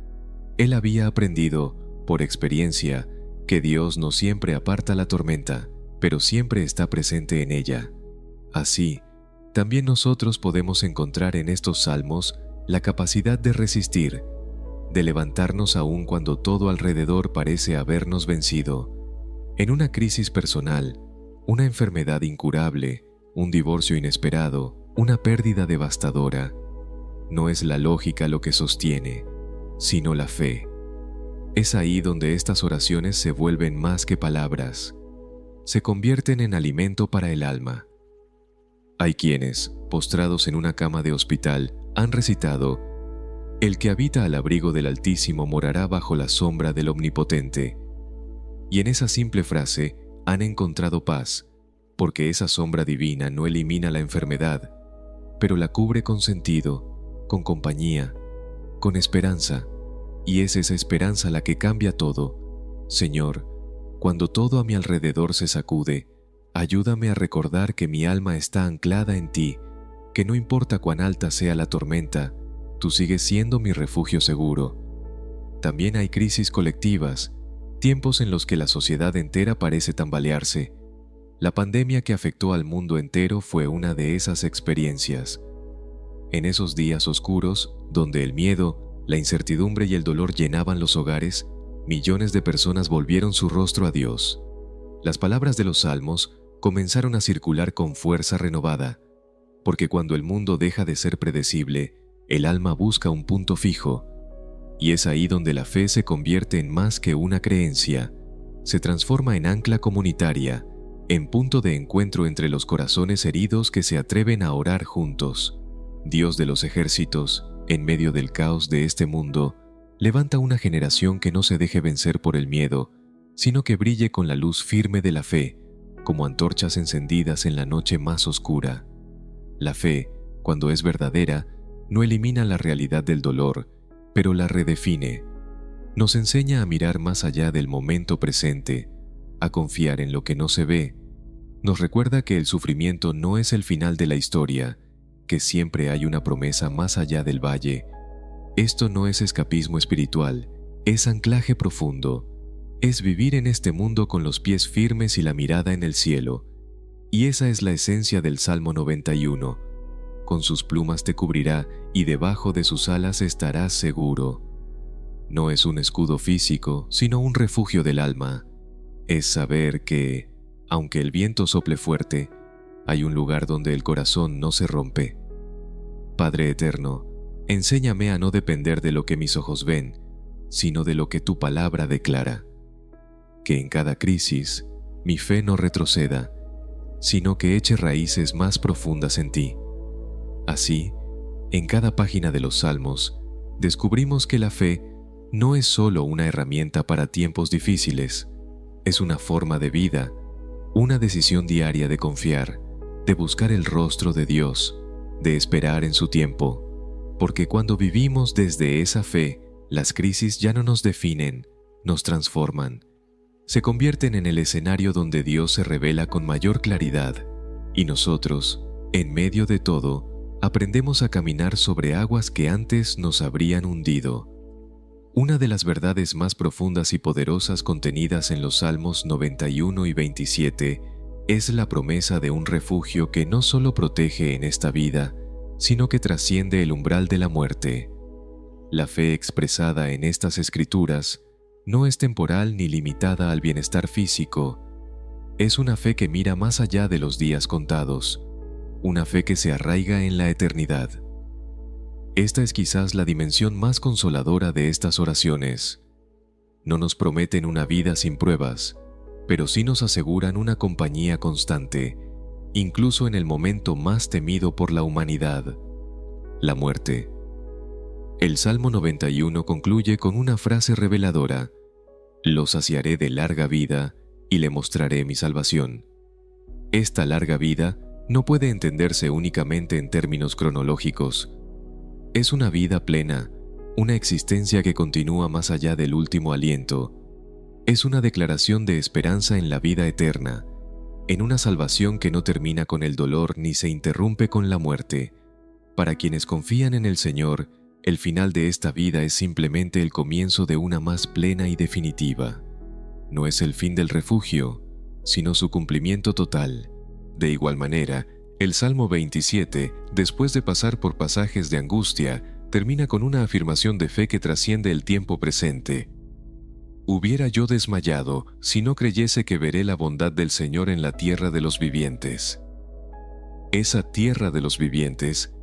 Él había aprendido, por experiencia, que Dios no siempre aparta la tormenta, pero siempre está presente en ella. Así, también nosotros podemos encontrar en estos salmos la capacidad de resistir, de levantarnos aún cuando todo alrededor parece habernos vencido. En una crisis personal, una enfermedad incurable, un divorcio inesperado, una pérdida devastadora, no es la lógica lo que sostiene, sino la fe. Es ahí donde estas oraciones se vuelven más que palabras, se convierten en alimento para el alma. Hay quienes, postrados en una cama de hospital, han recitado: el que habita al abrigo del Altísimo morará bajo la sombra del Omnipotente. Y en esa simple frase han encontrado paz, porque esa sombra divina no elimina la enfermedad, pero la cubre con sentido, con compañía, con esperanza, y es esa esperanza la que cambia todo. Señor, cuando todo a mi alrededor se sacude, ayúdame a recordar que mi alma está anclada en ti, que no importa cuán alta sea la tormenta, tú sigues siendo mi refugio seguro. También hay crisis colectivas, tiempos en los que la sociedad entera parece tambalearse. La pandemia que afectó al mundo entero fue una de esas experiencias. En esos días oscuros, donde el miedo, la incertidumbre y el dolor llenaban los hogares, millones de personas volvieron su rostro a Dios. Las palabras de los salmos comenzaron a circular con fuerza renovada, porque cuando el mundo deja de ser predecible, el alma busca un punto fijo, y es ahí donde la fe se convierte en más que una creencia, se transforma en ancla comunitaria, en punto de encuentro entre los corazones heridos que se atreven a orar juntos. Dios de los ejércitos, en medio del caos de este mundo, levanta una generación que no se deje vencer por el miedo, sino que brille con la luz firme de la fe, como antorchas encendidas en la noche más oscura. La fe, cuando es verdadera, no elimina la realidad del dolor, pero la redefine. Nos enseña a mirar más allá del momento presente, a confiar en lo que no se ve. Nos recuerda que el sufrimiento no es el final de la historia, que siempre hay una promesa más allá del valle. Esto no es escapismo espiritual, es anclaje profundo. Es vivir en este mundo con los pies firmes y la mirada en el cielo. Y esa es la esencia del Salmo 91. Con sus plumas te cubrirá y debajo de sus alas estarás seguro. No es un escudo físico, sino un refugio del alma. Es saber que, aunque el viento sople fuerte, hay un lugar donde el corazón no se rompe. Padre eterno, enséñame a no depender de lo que mis ojos ven, sino de lo que tu palabra declara. Que en cada crisis, mi fe no retroceda, sino que eche raíces más profundas en ti. Así, en cada página de los Salmos, descubrimos que la fe no es solo una herramienta para tiempos difíciles, es una forma de vida, una decisión diaria de confiar, de buscar el rostro de Dios, de esperar en su tiempo, porque cuando vivimos desde esa fe, las crisis ya no nos definen, nos transforman, se convierten en el escenario donde Dios se revela con mayor claridad, y nosotros, en medio de todo, aprendemos a caminar sobre aguas que antes nos habrían hundido. Una de las verdades más profundas y poderosas contenidas en los Salmos 91 y 27 es la promesa de un refugio que no solo protege en esta vida, sino que trasciende el umbral de la muerte. La fe expresada en estas escrituras no es temporal ni limitada al bienestar físico. Es una fe que mira más allá de los días contados, una fe que se arraiga en la eternidad. Esta es quizás la dimensión más consoladora de estas oraciones. No nos prometen una vida sin pruebas, pero sí nos aseguran una compañía constante, incluso en el momento más temido por la humanidad, la muerte. El Salmo 91 concluye con una frase reveladora: «Lo saciaré de larga vida y le mostraré mi salvación». Esta larga vida no puede entenderse únicamente en términos cronológicos. Es una vida plena, una existencia que continúa más allá del último aliento. Es una declaración de esperanza en la vida eterna, en una salvación que no termina con el dolor ni se interrumpe con la muerte. Para quienes confían en el Señor, el final de esta vida es simplemente el comienzo de una más plena y definitiva. No es el fin del refugio, sino su cumplimiento total. De igual manera, el Salmo 27, después de pasar por pasajes de angustia, termina con una afirmación de fe que trasciende el tiempo presente. «Hubiera yo desmayado si no creyese que veré la bondad del Señor en la tierra de los vivientes». Esa tierra de los vivientes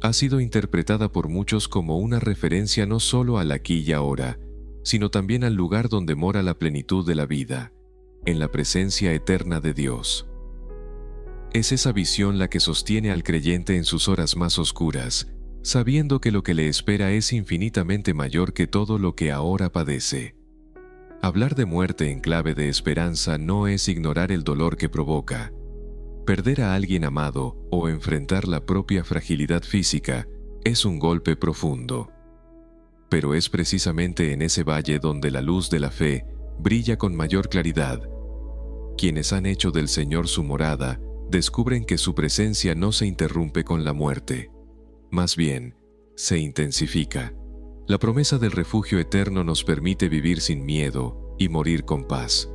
ha sido interpretada por muchos como una referencia no solo al aquí y ahora, sino también al lugar donde mora la plenitud de la vida, en la presencia eterna de Dios. Es esa visión la que sostiene al creyente en sus horas más oscuras, sabiendo que lo que le espera es infinitamente mayor que todo lo que ahora padece. Hablar de muerte en clave de esperanza no es ignorar el dolor que provoca. Perder a alguien amado o enfrentar la propia fragilidad física es un golpe profundo. Pero es precisamente en ese valle donde la luz de la fe brilla con mayor claridad. Quienes han hecho del Señor su morada descubren que su presencia no se interrumpe con la muerte. Más bien, se intensifica. La promesa del refugio eterno nos permite vivir sin miedo y morir con paz.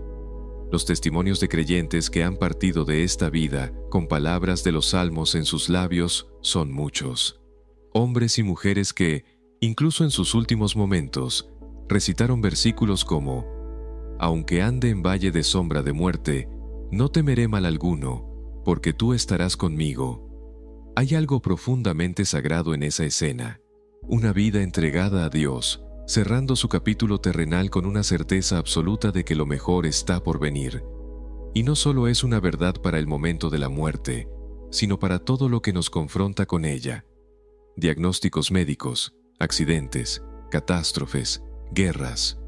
Los testimonios de creyentes que han partido de esta vida con palabras de los salmos en sus labios son muchos. Hombres y mujeres que, incluso en sus últimos momentos, recitaron versículos como: «Aunque ande en valle de sombra de muerte, no temeré mal alguno, porque tú estarás conmigo». Hay algo profundamente sagrado en esa escena, una vida entregada a Dios, cerrando su capítulo terrenal con una certeza absoluta de que lo mejor está por venir. Y no solo es una verdad para el momento de la muerte, sino para todo lo que nos confronta con ella. Diagnósticos médicos, accidentes, catástrofes, guerras.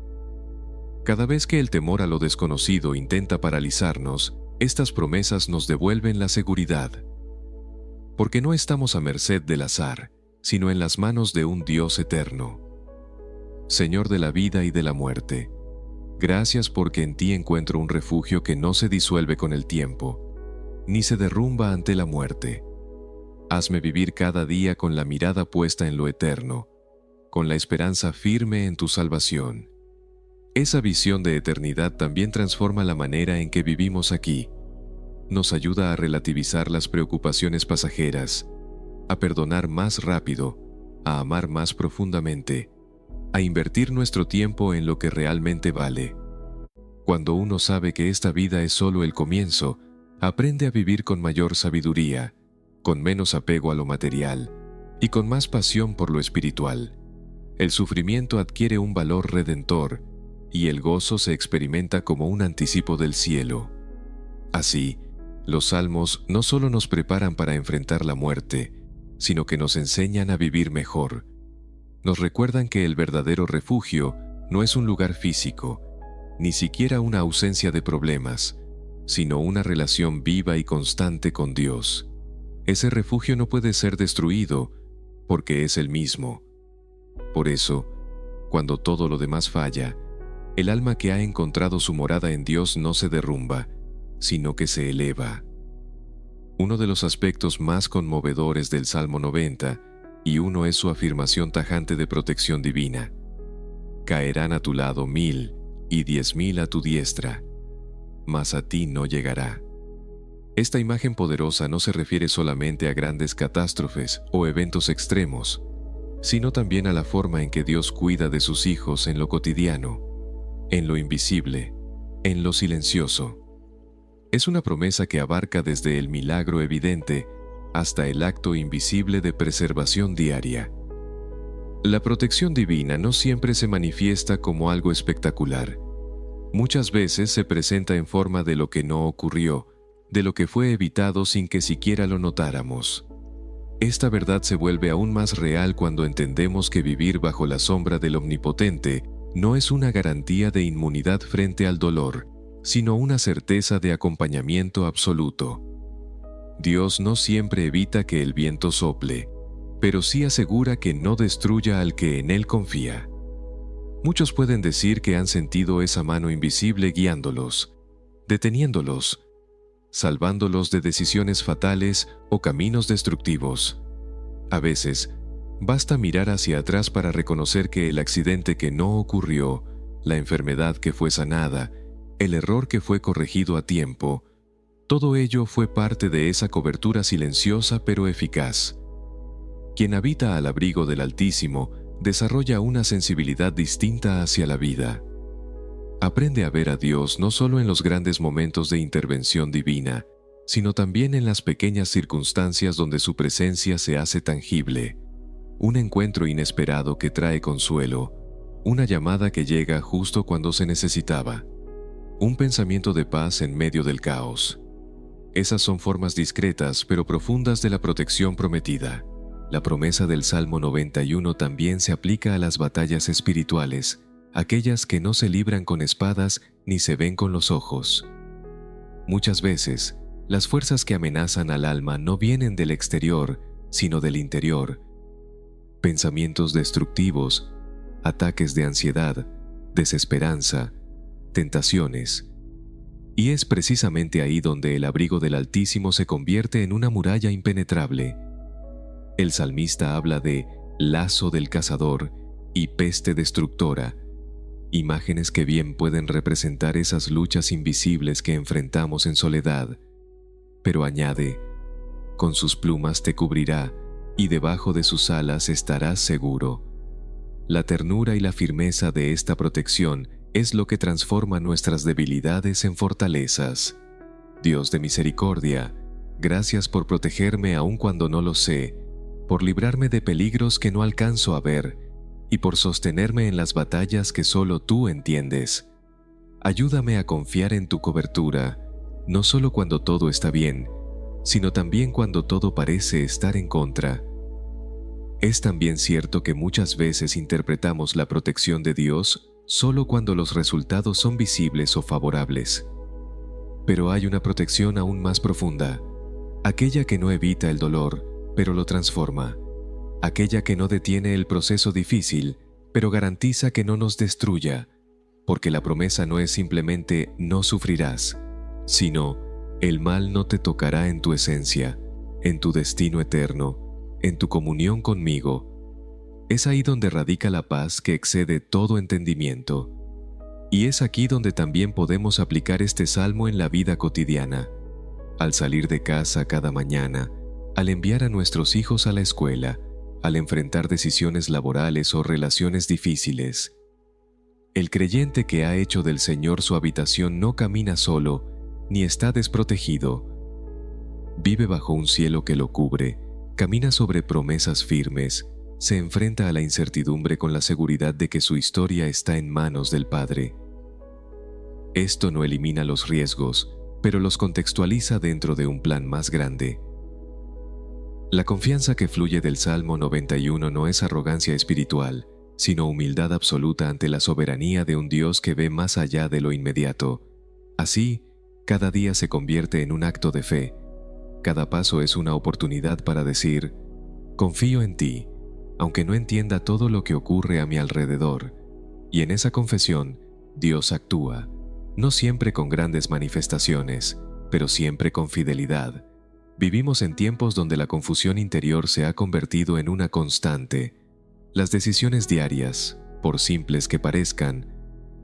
Cada vez que el temor a lo desconocido intenta paralizarnos, estas promesas nos devuelven la seguridad. Porque no estamos a merced del azar, sino en las manos de un Dios eterno. Señor de la vida y de la muerte, gracias porque en ti encuentro un refugio que no se disuelve con el tiempo, ni se derrumba ante la muerte. Hazme vivir cada día con la mirada puesta en lo eterno, con la esperanza firme en tu salvación. Esa visión de eternidad también transforma la manera en que vivimos aquí. Nos ayuda a relativizar las preocupaciones pasajeras, a perdonar más rápido, a amar más profundamente, a invertir nuestro tiempo en lo que realmente vale. Cuando uno sabe que esta vida es solo el comienzo, aprende a vivir con mayor sabiduría, con menos apego a lo material y con más pasión por lo espiritual. El sufrimiento adquiere un valor redentor y el gozo se experimenta como un anticipo del cielo. Así, los salmos no solo nos preparan para enfrentar la muerte, sino que nos enseñan a vivir mejor. Nos recuerdan que el verdadero refugio no es un lugar físico, ni siquiera una ausencia de problemas, sino una relación viva y constante con Dios. Ese refugio no puede ser destruido, porque es el mismo. Por eso, cuando todo lo demás falla, el alma que ha encontrado su morada en Dios no se derrumba, sino que se eleva. Uno de los aspectos más conmovedores del Salmo 90, y uno es su afirmación tajante de protección divina. Caerán a tu lado 1000 y 10.000 a tu diestra, mas a ti no llegará. Esta imagen poderosa no se refiere solamente a grandes catástrofes o eventos extremos, sino también a la forma en que Dios cuida de sus hijos en lo cotidiano, en lo invisible, en lo silencioso. Es una promesa que abarca desde el milagro evidente hasta el acto invisible de preservación diaria. La protección divina no siempre se manifiesta como algo espectacular. Muchas veces se presenta en forma de lo que no ocurrió, de lo que fue evitado sin que siquiera lo notáramos. Esta verdad se vuelve aún más real cuando entendemos que vivir bajo la sombra del Omnipotente no es una garantía de inmunidad frente al dolor, sino una certeza de acompañamiento absoluto. Dios no siempre evita que el viento sople, pero sí asegura que no destruya al que en Él confía. Muchos pueden decir que han sentido esa mano invisible guiándolos, deteniéndolos, salvándolos de decisiones fatales o caminos destructivos. A veces, basta mirar hacia atrás para reconocer que el accidente que no ocurrió, la enfermedad que fue sanada, el error que fue corregido a tiempo, todo ello fue parte de esa cobertura silenciosa pero eficaz. Quien habita al abrigo del Altísimo desarrolla una sensibilidad distinta hacia la vida. Aprende a ver a Dios no solo en los grandes momentos de intervención divina, sino también en las pequeñas circunstancias donde su presencia se hace tangible. Un encuentro inesperado que trae consuelo, una llamada que llega justo cuando se necesitaba, un pensamiento de paz en medio del caos. Esas son formas discretas pero profundas de la protección prometida. La promesa del Salmo 91 también se aplica a las batallas espirituales, aquellas que no se libran con espadas ni se ven con los ojos. Muchas veces, las fuerzas que amenazan al alma no vienen del exterior, sino del interior. Pensamientos destructivos, ataques de ansiedad, desesperanza, tentaciones. Y es precisamente ahí donde el abrigo del Altísimo se convierte en una muralla impenetrable. El salmista habla de lazo del cazador y peste destructora, imágenes que bien pueden representar esas luchas invisibles que enfrentamos en soledad. Pero añade, con sus plumas te cubrirá y debajo de sus alas estarás seguro. La ternura y la firmeza de esta protección es lo que transforma nuestras debilidades en fortalezas. Dios de misericordia, gracias por protegerme aun cuando no lo sé, por librarme de peligros que no alcanzo a ver y por sostenerme en las batallas que solo tú entiendes. Ayúdame a confiar en tu cobertura, no solo cuando todo está bien, sino también cuando todo parece estar en contra. Es también cierto que muchas veces interpretamos la protección de Dios solo cuando los resultados son visibles o favorables. Pero hay una protección aún más profunda, aquella que no evita el dolor, pero lo transforma. Aquella que no detiene el proceso difícil, pero garantiza que no nos destruya, porque la promesa no es simplemente no sufrirás, sino el mal no te tocará en tu esencia, en tu destino eterno, en tu comunión conmigo. Es ahí donde radica la paz que excede todo entendimiento. Y es aquí donde también podemos aplicar este salmo en la vida cotidiana. Al salir de casa cada mañana, al enviar a nuestros hijos a la escuela, al enfrentar decisiones laborales o relaciones difíciles. El creyente que ha hecho del Señor su habitación no camina solo, ni está desprotegido. Vive bajo un cielo que lo cubre, camina sobre promesas firmes, se enfrenta a la incertidumbre con la seguridad de que su historia está en manos del Padre. Esto no elimina los riesgos, pero los contextualiza dentro de un plan más grande. La confianza que fluye del Salmo 91 no es arrogancia espiritual, sino humildad absoluta ante la soberanía de un Dios que ve más allá de lo inmediato. Así, cada día se convierte en un acto de fe. Cada paso es una oportunidad para decir, confío en ti, aunque no entienda todo lo que ocurre a mi alrededor. Y en esa confesión, Dios actúa, no siempre con grandes manifestaciones, pero siempre con fidelidad. Vivimos en tiempos donde la confusión interior se ha convertido en una constante. Las decisiones diarias, por simples que parezcan,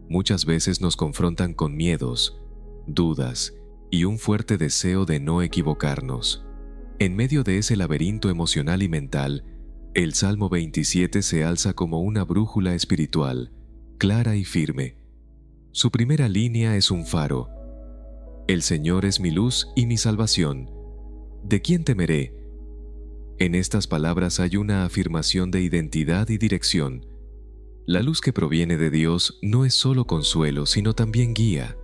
muchas veces nos confrontan con miedos, dudas y un fuerte deseo de no equivocarnos. En medio de ese laberinto emocional y mental, el Salmo 27 se alza como una brújula espiritual, clara y firme. Su primera línea es un faro. El Señor es mi luz y mi salvación. ¿De quién temeré? En estas palabras hay una afirmación de identidad y dirección. La luz que proviene de Dios no es solo consuelo, sino también guía.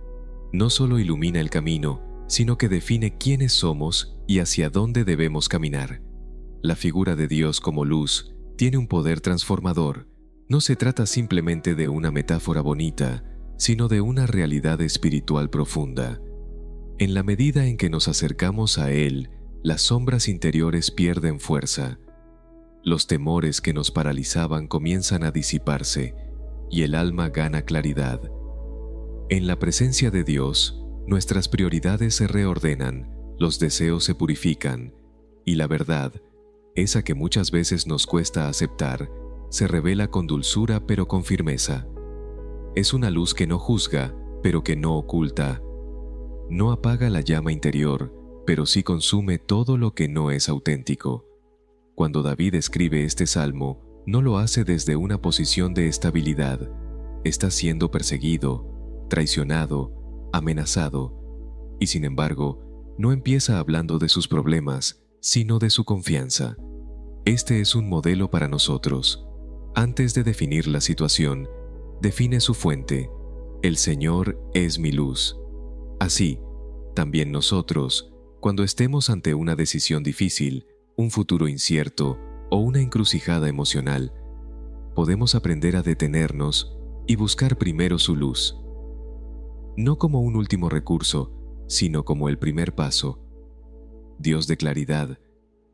No solo ilumina el camino, sino que define quiénes somos y hacia dónde debemos caminar. La figura de Dios como luz tiene un poder transformador. No se trata simplemente de una metáfora bonita, sino de una realidad espiritual profunda. En la medida en que nos acercamos a Él, las sombras interiores pierden fuerza. Los temores que nos paralizaban comienzan a disiparse y el alma gana claridad. En la presencia de Dios, nuestras prioridades se reordenan, los deseos se purifican y la verdad, esa que muchas veces nos cuesta aceptar, se revela con dulzura pero con firmeza. Es una luz que no juzga, pero que no oculta. No apaga la llama interior, pero sí consume todo lo que no es auténtico. Cuando David escribe este salmo, no lo hace desde una posición de estabilidad. Está siendo perseguido, traicionado, amenazado, y sin embargo, no empieza hablando de sus problemas, sino de su confianza. Este es un modelo para nosotros. Antes de definir la situación, define su fuente. El Señor es mi luz. Así, también nosotros, cuando estemos ante una decisión difícil, un futuro incierto o una encrucijada emocional, podemos aprender a detenernos y buscar primero su luz. No como un último recurso, sino como el primer paso. Dios de claridad,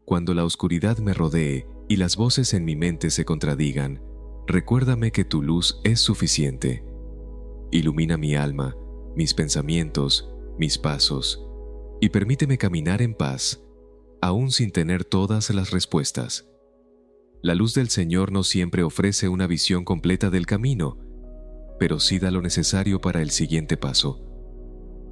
cuando la oscuridad me rodee y las voces en mi mente se contradigan, recuérdame que tu luz es suficiente. Ilumina mi alma, mis pensamientos, mis pasos, y permíteme caminar en paz, aún sin tener todas las respuestas. La luz del Señor no siempre ofrece una visión completa del camino, pero sí da lo necesario para el siguiente paso.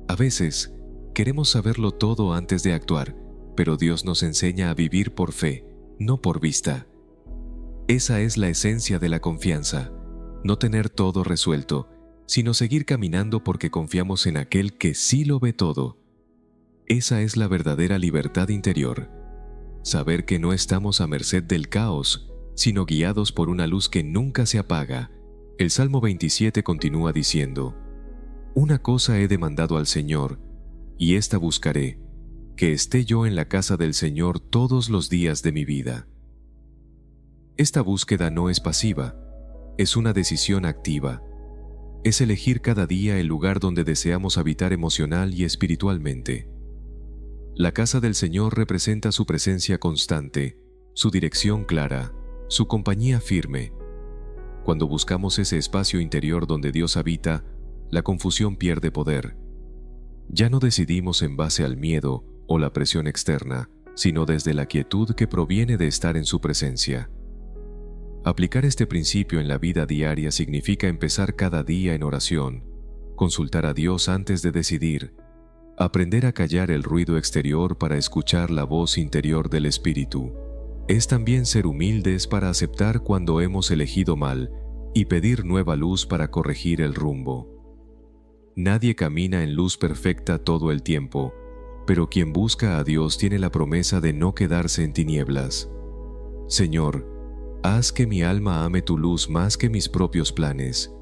A veces, queremos saberlo todo antes de actuar, pero Dios nos enseña a vivir por fe, no por vista. Esa es la esencia de la confianza, no tener todo resuelto, sino seguir caminando porque confiamos en aquel que sí lo ve todo. Esa es la verdadera libertad interior. Saber que no estamos a merced del caos, sino guiados por una luz que nunca se apaga. El Salmo 27 continúa diciendo: Una cosa he demandado al Señor, y esta buscaré, que esté yo en la casa del Señor todos los días de mi vida. Esta búsqueda no es pasiva, es una decisión activa. Es elegir cada día el lugar donde deseamos habitar emocional y espiritualmente. La casa del Señor representa su presencia constante, su dirección clara, su compañía firme. Cuando buscamos ese espacio interior donde Dios habita, la confusión pierde poder. Ya no decidimos en base al miedo o la presión externa, sino desde la quietud que proviene de estar en su presencia. Aplicar este principio en la vida diaria significa empezar cada día en oración, consultar a Dios antes de decidir, aprender a callar el ruido exterior para escuchar la voz interior del Espíritu. Es también ser humildes para aceptar cuando hemos elegido mal y pedir nueva luz para corregir el rumbo. Nadie camina en luz perfecta todo el tiempo, pero quien busca a Dios tiene la promesa de no quedarse en tinieblas. Señor, haz que mi alma ame tu luz más que mis propios planes.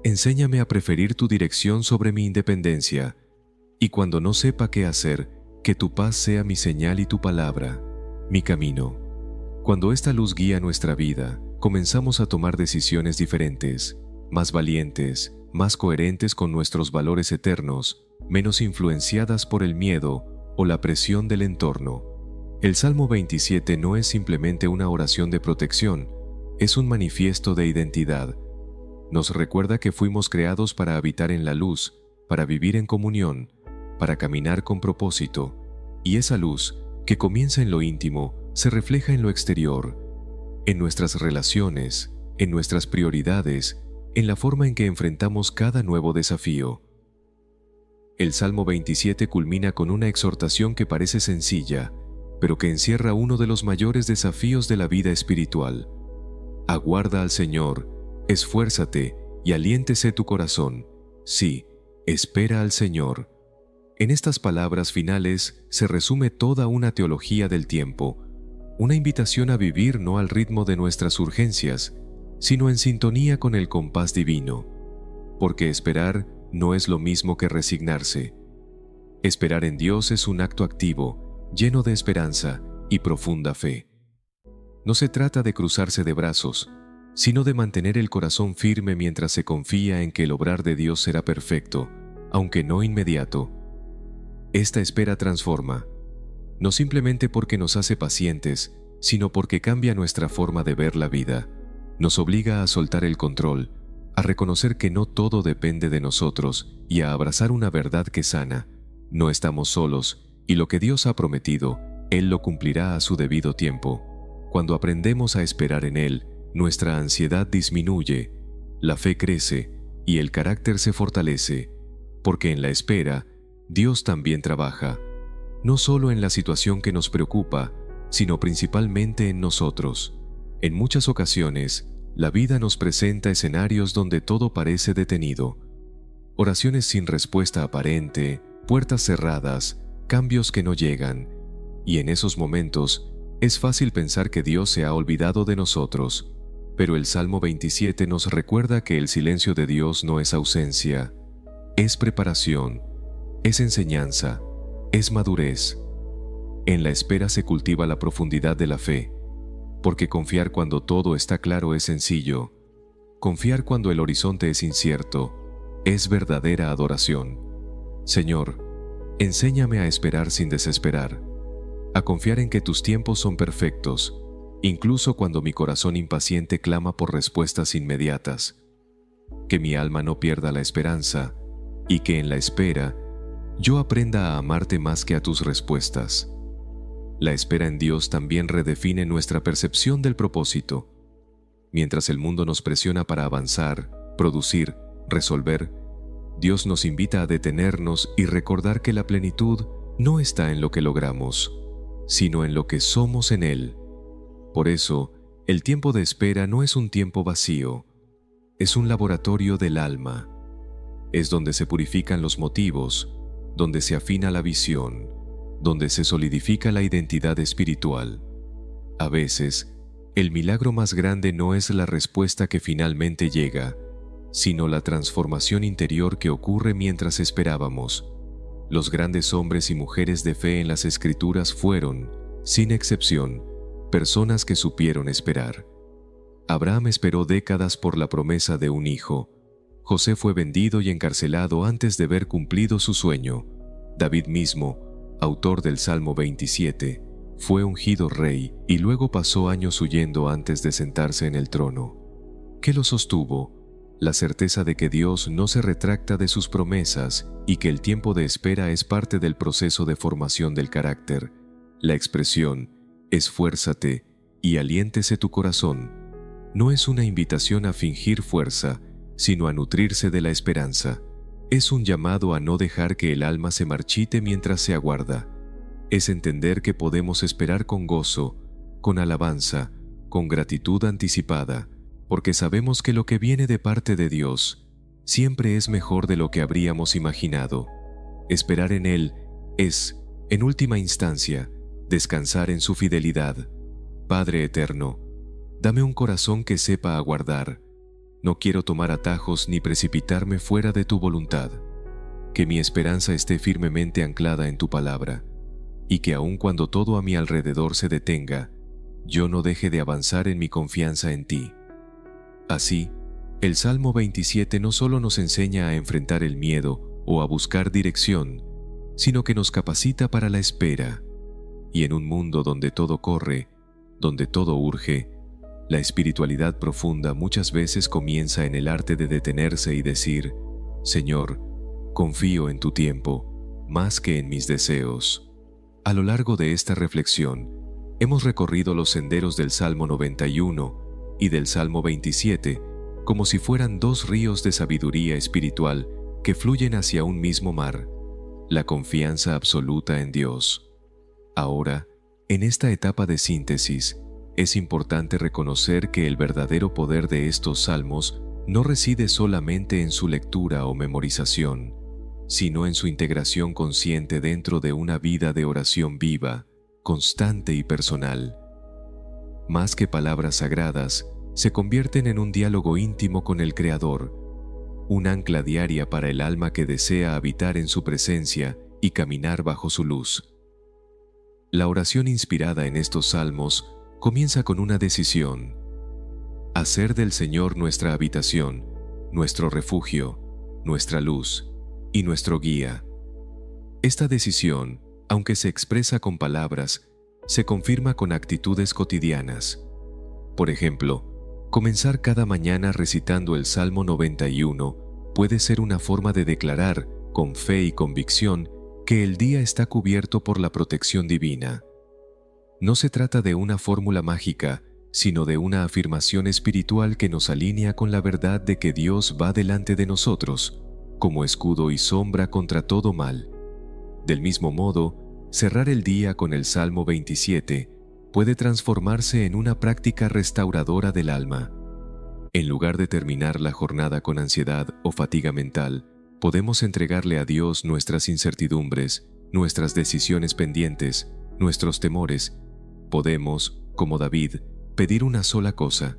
Enséñame a preferir tu dirección sobre mi independencia, y cuando no sepa qué hacer, que tu paz sea mi señal y tu palabra, mi camino. Cuando esta luz guía nuestra vida, comenzamos a tomar decisiones diferentes, más valientes, más coherentes con nuestros valores eternos, menos influenciadas por el miedo o la presión del entorno. El Salmo 27 no es simplemente una oración de protección, es un manifiesto de identidad. Nos recuerda que fuimos creados para habitar en la luz, para vivir en comunión, para caminar con propósito, y esa luz, que comienza en lo íntimo, se refleja en lo exterior, en nuestras relaciones, en nuestras prioridades, en la forma en que enfrentamos cada nuevo desafío. El Salmo 27 culmina con una exhortación que parece sencilla, pero que encierra uno de los mayores desafíos de la vida espiritual. Aguarda al Señor, esfuérzate y aliéntese tu corazón. Sí, espera al Señor. En estas palabras finales se resume toda una teología del tiempo, una invitación a vivir no al ritmo de nuestras urgencias, sino en sintonía con el compás divino, porque esperar no es lo mismo que resignarse. Esperar en Dios es un acto activo, lleno de esperanza y profunda fe. No se trata de cruzarse de brazos, sino de mantener el corazón firme mientras se confía en que el obrar de Dios será perfecto, aunque no inmediato. Esta espera transforma, no simplemente porque nos hace pacientes, sino porque cambia nuestra forma de ver la vida. Nos obliga a soltar el control, a reconocer que no todo depende de nosotros y a abrazar una verdad que sana. No estamos solos, y lo que Dios ha prometido, Él lo cumplirá a su debido tiempo. Cuando aprendemos a esperar en Él, nuestra ansiedad disminuye, la fe crece y el carácter se fortalece, porque en la espera, Dios también trabaja, no solo en la situación que nos preocupa, sino principalmente en nosotros. En muchas ocasiones, la vida nos presenta escenarios donde todo parece detenido. Oraciones sin respuesta aparente, puertas cerradas, cambios que no llegan. Y en esos momentos, es fácil pensar que Dios se ha olvidado de nosotros. Pero el Salmo 27 nos recuerda que el silencio de Dios no es ausencia, es preparación, es enseñanza, es madurez. En la espera se cultiva la profundidad de la fe, porque confiar cuando todo está claro es sencillo. Confiar cuando el horizonte es incierto es verdadera adoración. Señor, enséñame a esperar sin desesperar, a confiar en que tus tiempos son perfectos, incluso cuando mi corazón impaciente clama por respuestas inmediatas. Que mi alma no pierda la esperanza y que en la espera yo aprenda a amarte más que a tus respuestas. La espera en Dios también redefine nuestra percepción del propósito. Mientras el mundo nos presiona para avanzar, producir, resolver, Dios nos invita a detenernos y recordar que la plenitud no está en lo que logramos, sino en lo que somos en Él. Por eso, el tiempo de espera no es un tiempo vacío, es un laboratorio del alma. Es donde se purifican los motivos, donde se afina la visión, donde se solidifica la identidad espiritual. A veces, el milagro más grande no es la respuesta que finalmente llega, sino la transformación interior que ocurre mientras esperábamos. Los grandes hombres y mujeres de fe en las Escrituras fueron, sin excepción, personas que supieron esperar. Abraham esperó décadas por la promesa de un hijo. José fue vendido y encarcelado antes de ver cumplido su sueño. David mismo, autor del Salmo 27, fue ungido rey y luego pasó años huyendo antes de sentarse en el trono. ¿Qué lo sostuvo? La certeza de que Dios no se retracta de sus promesas y que el tiempo de espera es parte del proceso de formación del carácter. La expresión, esfuérzate y aliéntese tu corazón, no es una invitación a fingir fuerza, sino a nutrirse de la esperanza. Es un llamado a no dejar que el alma se marchite mientras se aguarda. Es entender que podemos esperar con gozo, con alabanza, con gratitud anticipada, porque sabemos que lo que viene de parte de Dios siempre es mejor de lo que habríamos imaginado. Esperar en Él es, en última instancia, descansar en su fidelidad. Padre eterno, dame un corazón que sepa aguardar. No quiero tomar atajos ni precipitarme fuera de tu voluntad. Que mi esperanza esté firmemente anclada en tu palabra, y que aun cuando todo a mi alrededor se detenga, yo no deje de avanzar en mi confianza en ti. Así, el Salmo 27 no solo nos enseña a enfrentar el miedo o a buscar dirección, sino que nos capacita para la espera. Y en un mundo donde todo corre, donde todo urge, la espiritualidad profunda muchas veces comienza en el arte de detenerse y decir: Señor, confío en tu tiempo, más que en mis deseos. A lo largo de esta reflexión, hemos recorrido los senderos del Salmo 91 y del Salmo 27 como si fueran dos ríos de sabiduría espiritual que fluyen hacia un mismo mar, la confianza absoluta en Dios. Ahora, en esta etapa de síntesis, es importante reconocer que el verdadero poder de estos salmos no reside solamente en su lectura o memorización, sino en su integración consciente dentro de una vida de oración viva, constante y personal. Más que palabras sagradas, se convierten en un diálogo íntimo con el Creador, un ancla diaria para el alma que desea habitar en su presencia y caminar bajo su luz. La oración inspirada en estos salmos comienza con una decisión: hacer del Señor nuestra habitación, nuestro refugio, nuestra luz y nuestro guía. Esta decisión, aunque se expresa con palabras, se confirma con actitudes cotidianas. Por ejemplo, comenzar cada mañana recitando el Salmo 91 puede ser una forma de declarar, con fe y convicción, que el día está cubierto por la protección divina. No se trata de una fórmula mágica, sino de una afirmación espiritual que nos alinea con la verdad de que Dios va delante de nosotros, como escudo y sombra contra todo mal. Del mismo modo, cerrar el día con el Salmo 27 puede transformarse en una práctica restauradora del alma. En lugar de terminar la jornada con ansiedad o fatiga mental, podemos entregarle a Dios nuestras incertidumbres, nuestras decisiones pendientes, nuestros temores. Podemos, como David, pedir una sola cosa: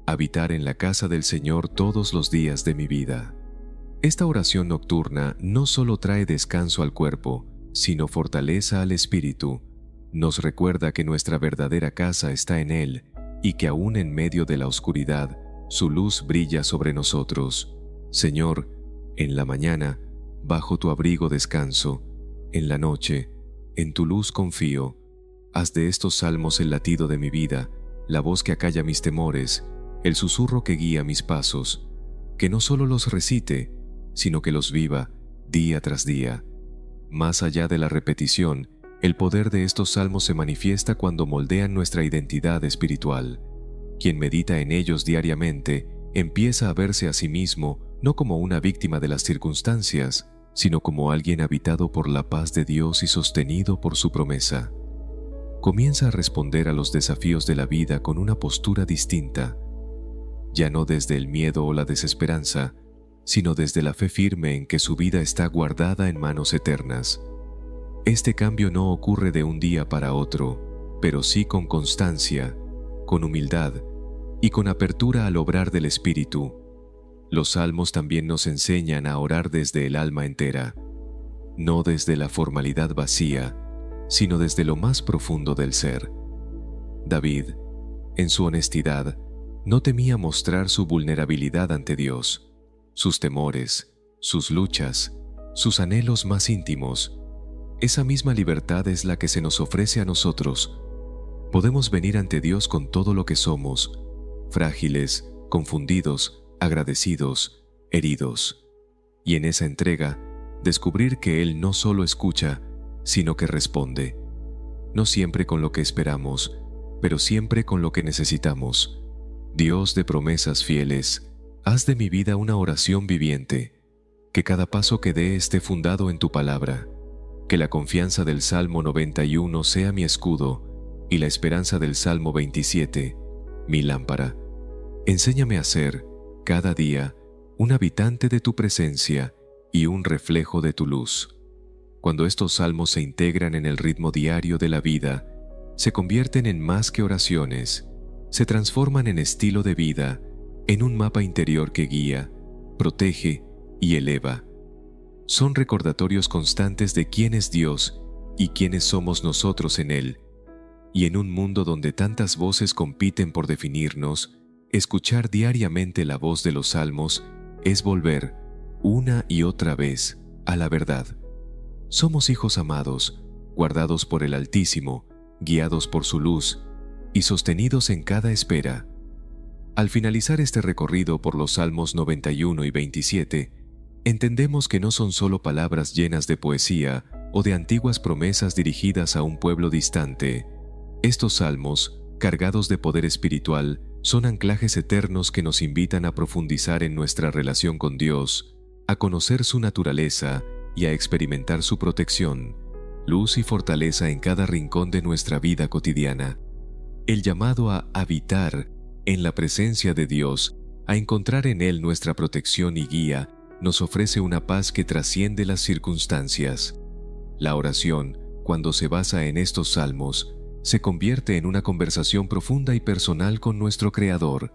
habitar en la casa del Señor todos los días de mi vida. Esta oración nocturna no solo trae descanso al cuerpo, sino fortaleza al espíritu. Nos recuerda que nuestra verdadera casa está en Él y que aún en medio de la oscuridad, su luz brilla sobre nosotros. Señor, en la mañana, bajo tu abrigo descanso; en la noche, en tu luz confío. Haz de estos salmos el latido de mi vida, la voz que acalla mis temores, el susurro que guía mis pasos. Que no solo los recite, sino que los viva día tras día. Más allá de la repetición, el poder de estos salmos se manifiesta cuando moldean nuestra identidad espiritual. Quien medita en ellos diariamente empieza a verse a sí mismo no como una víctima de las circunstancias, sino como alguien habitado por la paz de Dios y sostenido por su promesa. Comienza a responder a los desafíos de la vida con una postura distinta, ya no desde el miedo o la desesperanza, sino desde la fe firme en que su vida está guardada en manos eternas. Este cambio no ocurre de un día para otro, pero sí con constancia, con humildad y con apertura al obrar del Espíritu. Los salmos también nos enseñan a orar desde el alma entera, no desde la formalidad vacía, sino desde lo más profundo del ser. David, en su honestidad, no temía mostrar su vulnerabilidad ante Dios, sus temores, sus luchas, sus anhelos más íntimos. Esa misma libertad es la que se nos ofrece a nosotros. Podemos venir ante Dios con todo lo que somos, frágiles, confundidos, agradecidos, heridos. Y en esa entrega, descubrir que Él no solo escucha, sino que responde. No siempre con lo que esperamos, pero siempre con lo que necesitamos. Dios de promesas fieles, haz de mi vida una oración viviente. Que cada paso que dé esté fundado en tu palabra. Que la confianza del Salmo 91 sea mi escudo y la esperanza del Salmo 27, mi lámpara. Enséñame a ser, cada día, un habitante de tu presencia y un reflejo de tu luz. Cuando estos salmos se integran en el ritmo diario de la vida, se convierten en más que oraciones, se transforman en estilo de vida, en un mapa interior que guía, protege y eleva. Son recordatorios constantes de quién es Dios y quiénes somos nosotros en Él. Y en un mundo donde tantas voces compiten por definirnos, escuchar diariamente la voz de los salmos es volver, una y otra vez, a la verdad. Somos hijos amados, guardados por el Altísimo, guiados por su luz y sostenidos en cada espera. Al finalizar este recorrido por los Salmos 91 y 27, entendemos que no son solo palabras llenas de poesía o de antiguas promesas dirigidas a un pueblo distante. Estos salmos, cargados de poder espiritual, son anclajes eternos que nos invitan a profundizar en nuestra relación con Dios, a conocer su naturaleza y a experimentar su protección, luz y fortaleza en cada rincón de nuestra vida cotidiana. El llamado a habitar en la presencia de Dios, a encontrar en Él nuestra protección y guía, nos ofrece una paz que trasciende las circunstancias. La oración, cuando se basa en estos salmos, se convierte en una conversación profunda y personal con nuestro Creador.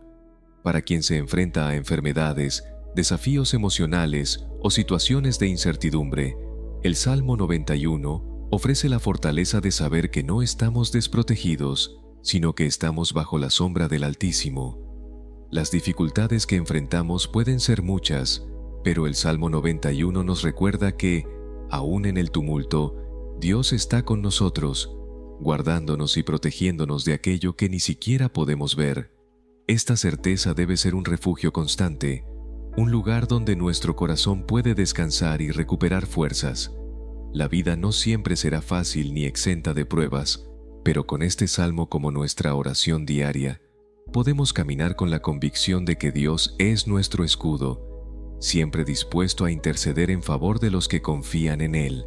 Para quien se enfrenta a enfermedades, desafíos emocionales o situaciones de incertidumbre, el Salmo 91 ofrece la fortaleza de saber que no estamos desprotegidos, sino que estamos bajo la sombra del Altísimo. Las dificultades que enfrentamos pueden ser muchas, pero el Salmo 91 nos recuerda que, aún en el tumulto, Dios está con nosotros, guardándonos y protegiéndonos de aquello que ni siquiera podemos ver. Esta certeza debe ser un refugio constante, un lugar donde nuestro corazón puede descansar y recuperar fuerzas. La vida no siempre será fácil ni exenta de pruebas, pero con este salmo como nuestra oración diaria, podemos caminar con la convicción de que Dios es nuestro escudo, siempre dispuesto a interceder en favor de los que confían en Él.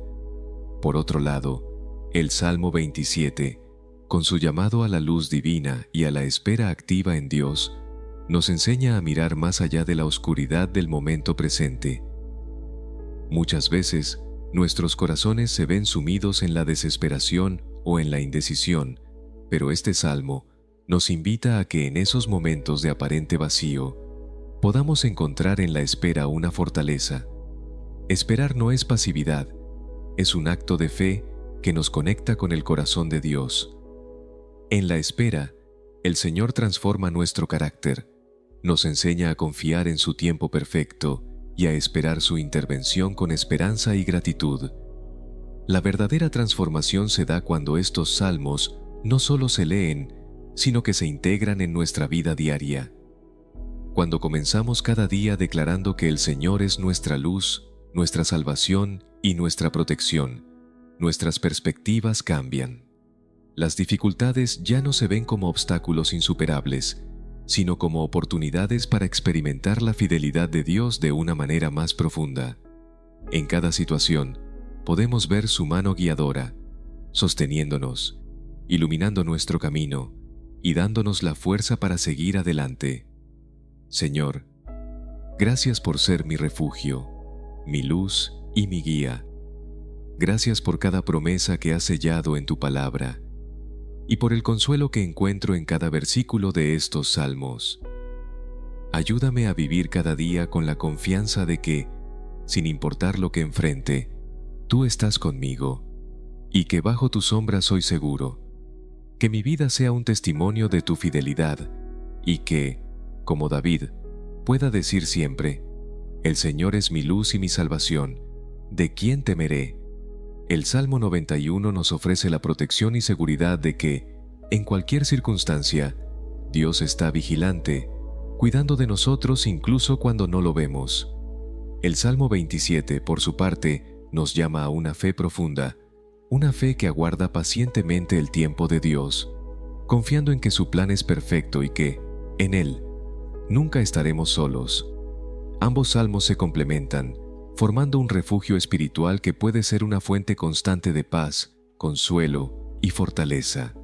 Por otro lado, el Salmo 27, con su llamado a la luz divina y a la espera activa en Dios, nos enseña a mirar más allá de la oscuridad del momento presente. Muchas veces, nuestros corazones se ven sumidos en la desesperación o en la indecisión, pero este salmo nos invita a que en esos momentos de aparente vacío podamos encontrar en la espera una fortaleza. Esperar no es pasividad, es un acto de fe que nos conecta con el corazón de Dios. En la espera, el Señor transforma nuestro carácter, nos enseña a confiar en su tiempo perfecto y a esperar su intervención con esperanza y gratitud. La verdadera transformación se da cuando estos salmos no solo se leen, sino que se integran en nuestra vida diaria. Cuando comenzamos cada día declarando que el Señor es nuestra luz, nuestra salvación y nuestra protección, nuestras perspectivas cambian. Las dificultades ya no se ven como obstáculos insuperables, sino como oportunidades para experimentar la fidelidad de Dios de una manera más profunda. En cada situación, podemos ver su mano guiadora, sosteniéndonos, iluminando nuestro camino y dándonos la fuerza para seguir adelante. Señor, gracias por ser mi refugio, mi luz y mi guía. Gracias por cada promesa que has sellado en tu palabra y por el consuelo que encuentro en cada versículo de estos salmos. Ayúdame a vivir cada día con la confianza de que, sin importar lo que enfrente, tú estás conmigo y que bajo tu sombra soy seguro. Que mi vida sea un testimonio de tu fidelidad y que, como David, pueda decir siempre: el Señor es mi luz y mi salvación, ¿de quién temeré? El Salmo 91 nos ofrece la protección y seguridad de que, en cualquier circunstancia, Dios está vigilante, cuidando de nosotros incluso cuando no lo vemos. El Salmo 27, por su parte, nos llama a una fe profunda, una fe que aguarda pacientemente el tiempo de Dios, confiando en que su plan es perfecto y que, en Él, nunca estaremos solos. Ambos salmos se complementan, formando un refugio espiritual que puede ser una fuente constante de paz, consuelo y fortaleza.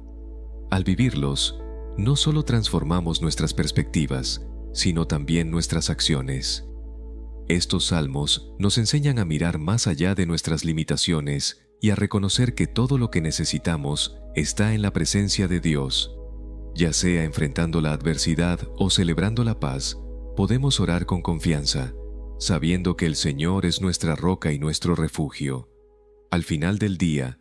Al vivirlos, no solo transformamos nuestras perspectivas, sino también nuestras acciones. Estos salmos nos enseñan a mirar más allá de nuestras limitaciones y a reconocer que todo lo que necesitamos está en la presencia de Dios. Ya sea enfrentando la adversidad o celebrando la paz, podemos orar con confianza, sabiendo que el Señor es nuestra roca y nuestro refugio. Al final del día,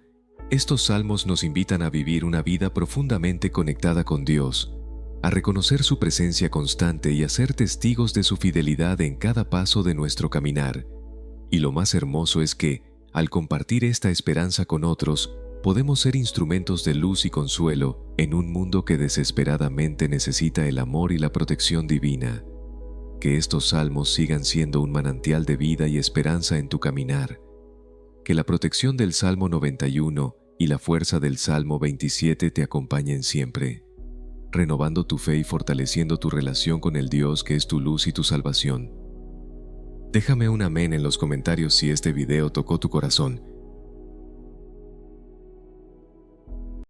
estos salmos nos invitan a vivir una vida profundamente conectada con Dios, a reconocer su presencia constante y a ser testigos de su fidelidad en cada paso de nuestro caminar. Y lo más hermoso es que, al compartir esta esperanza con otros, podemos ser instrumentos de luz y consuelo en un mundo que desesperadamente necesita el amor y la protección divina. Que estos salmos sigan siendo un manantial de vida y esperanza en tu caminar. Que la protección del Salmo 91 y la fuerza del Salmo 27 te acompañen siempre, renovando tu fe y fortaleciendo tu relación con el Dios que es tu luz y tu salvación. Déjame un amén en los comentarios si este video tocó tu corazón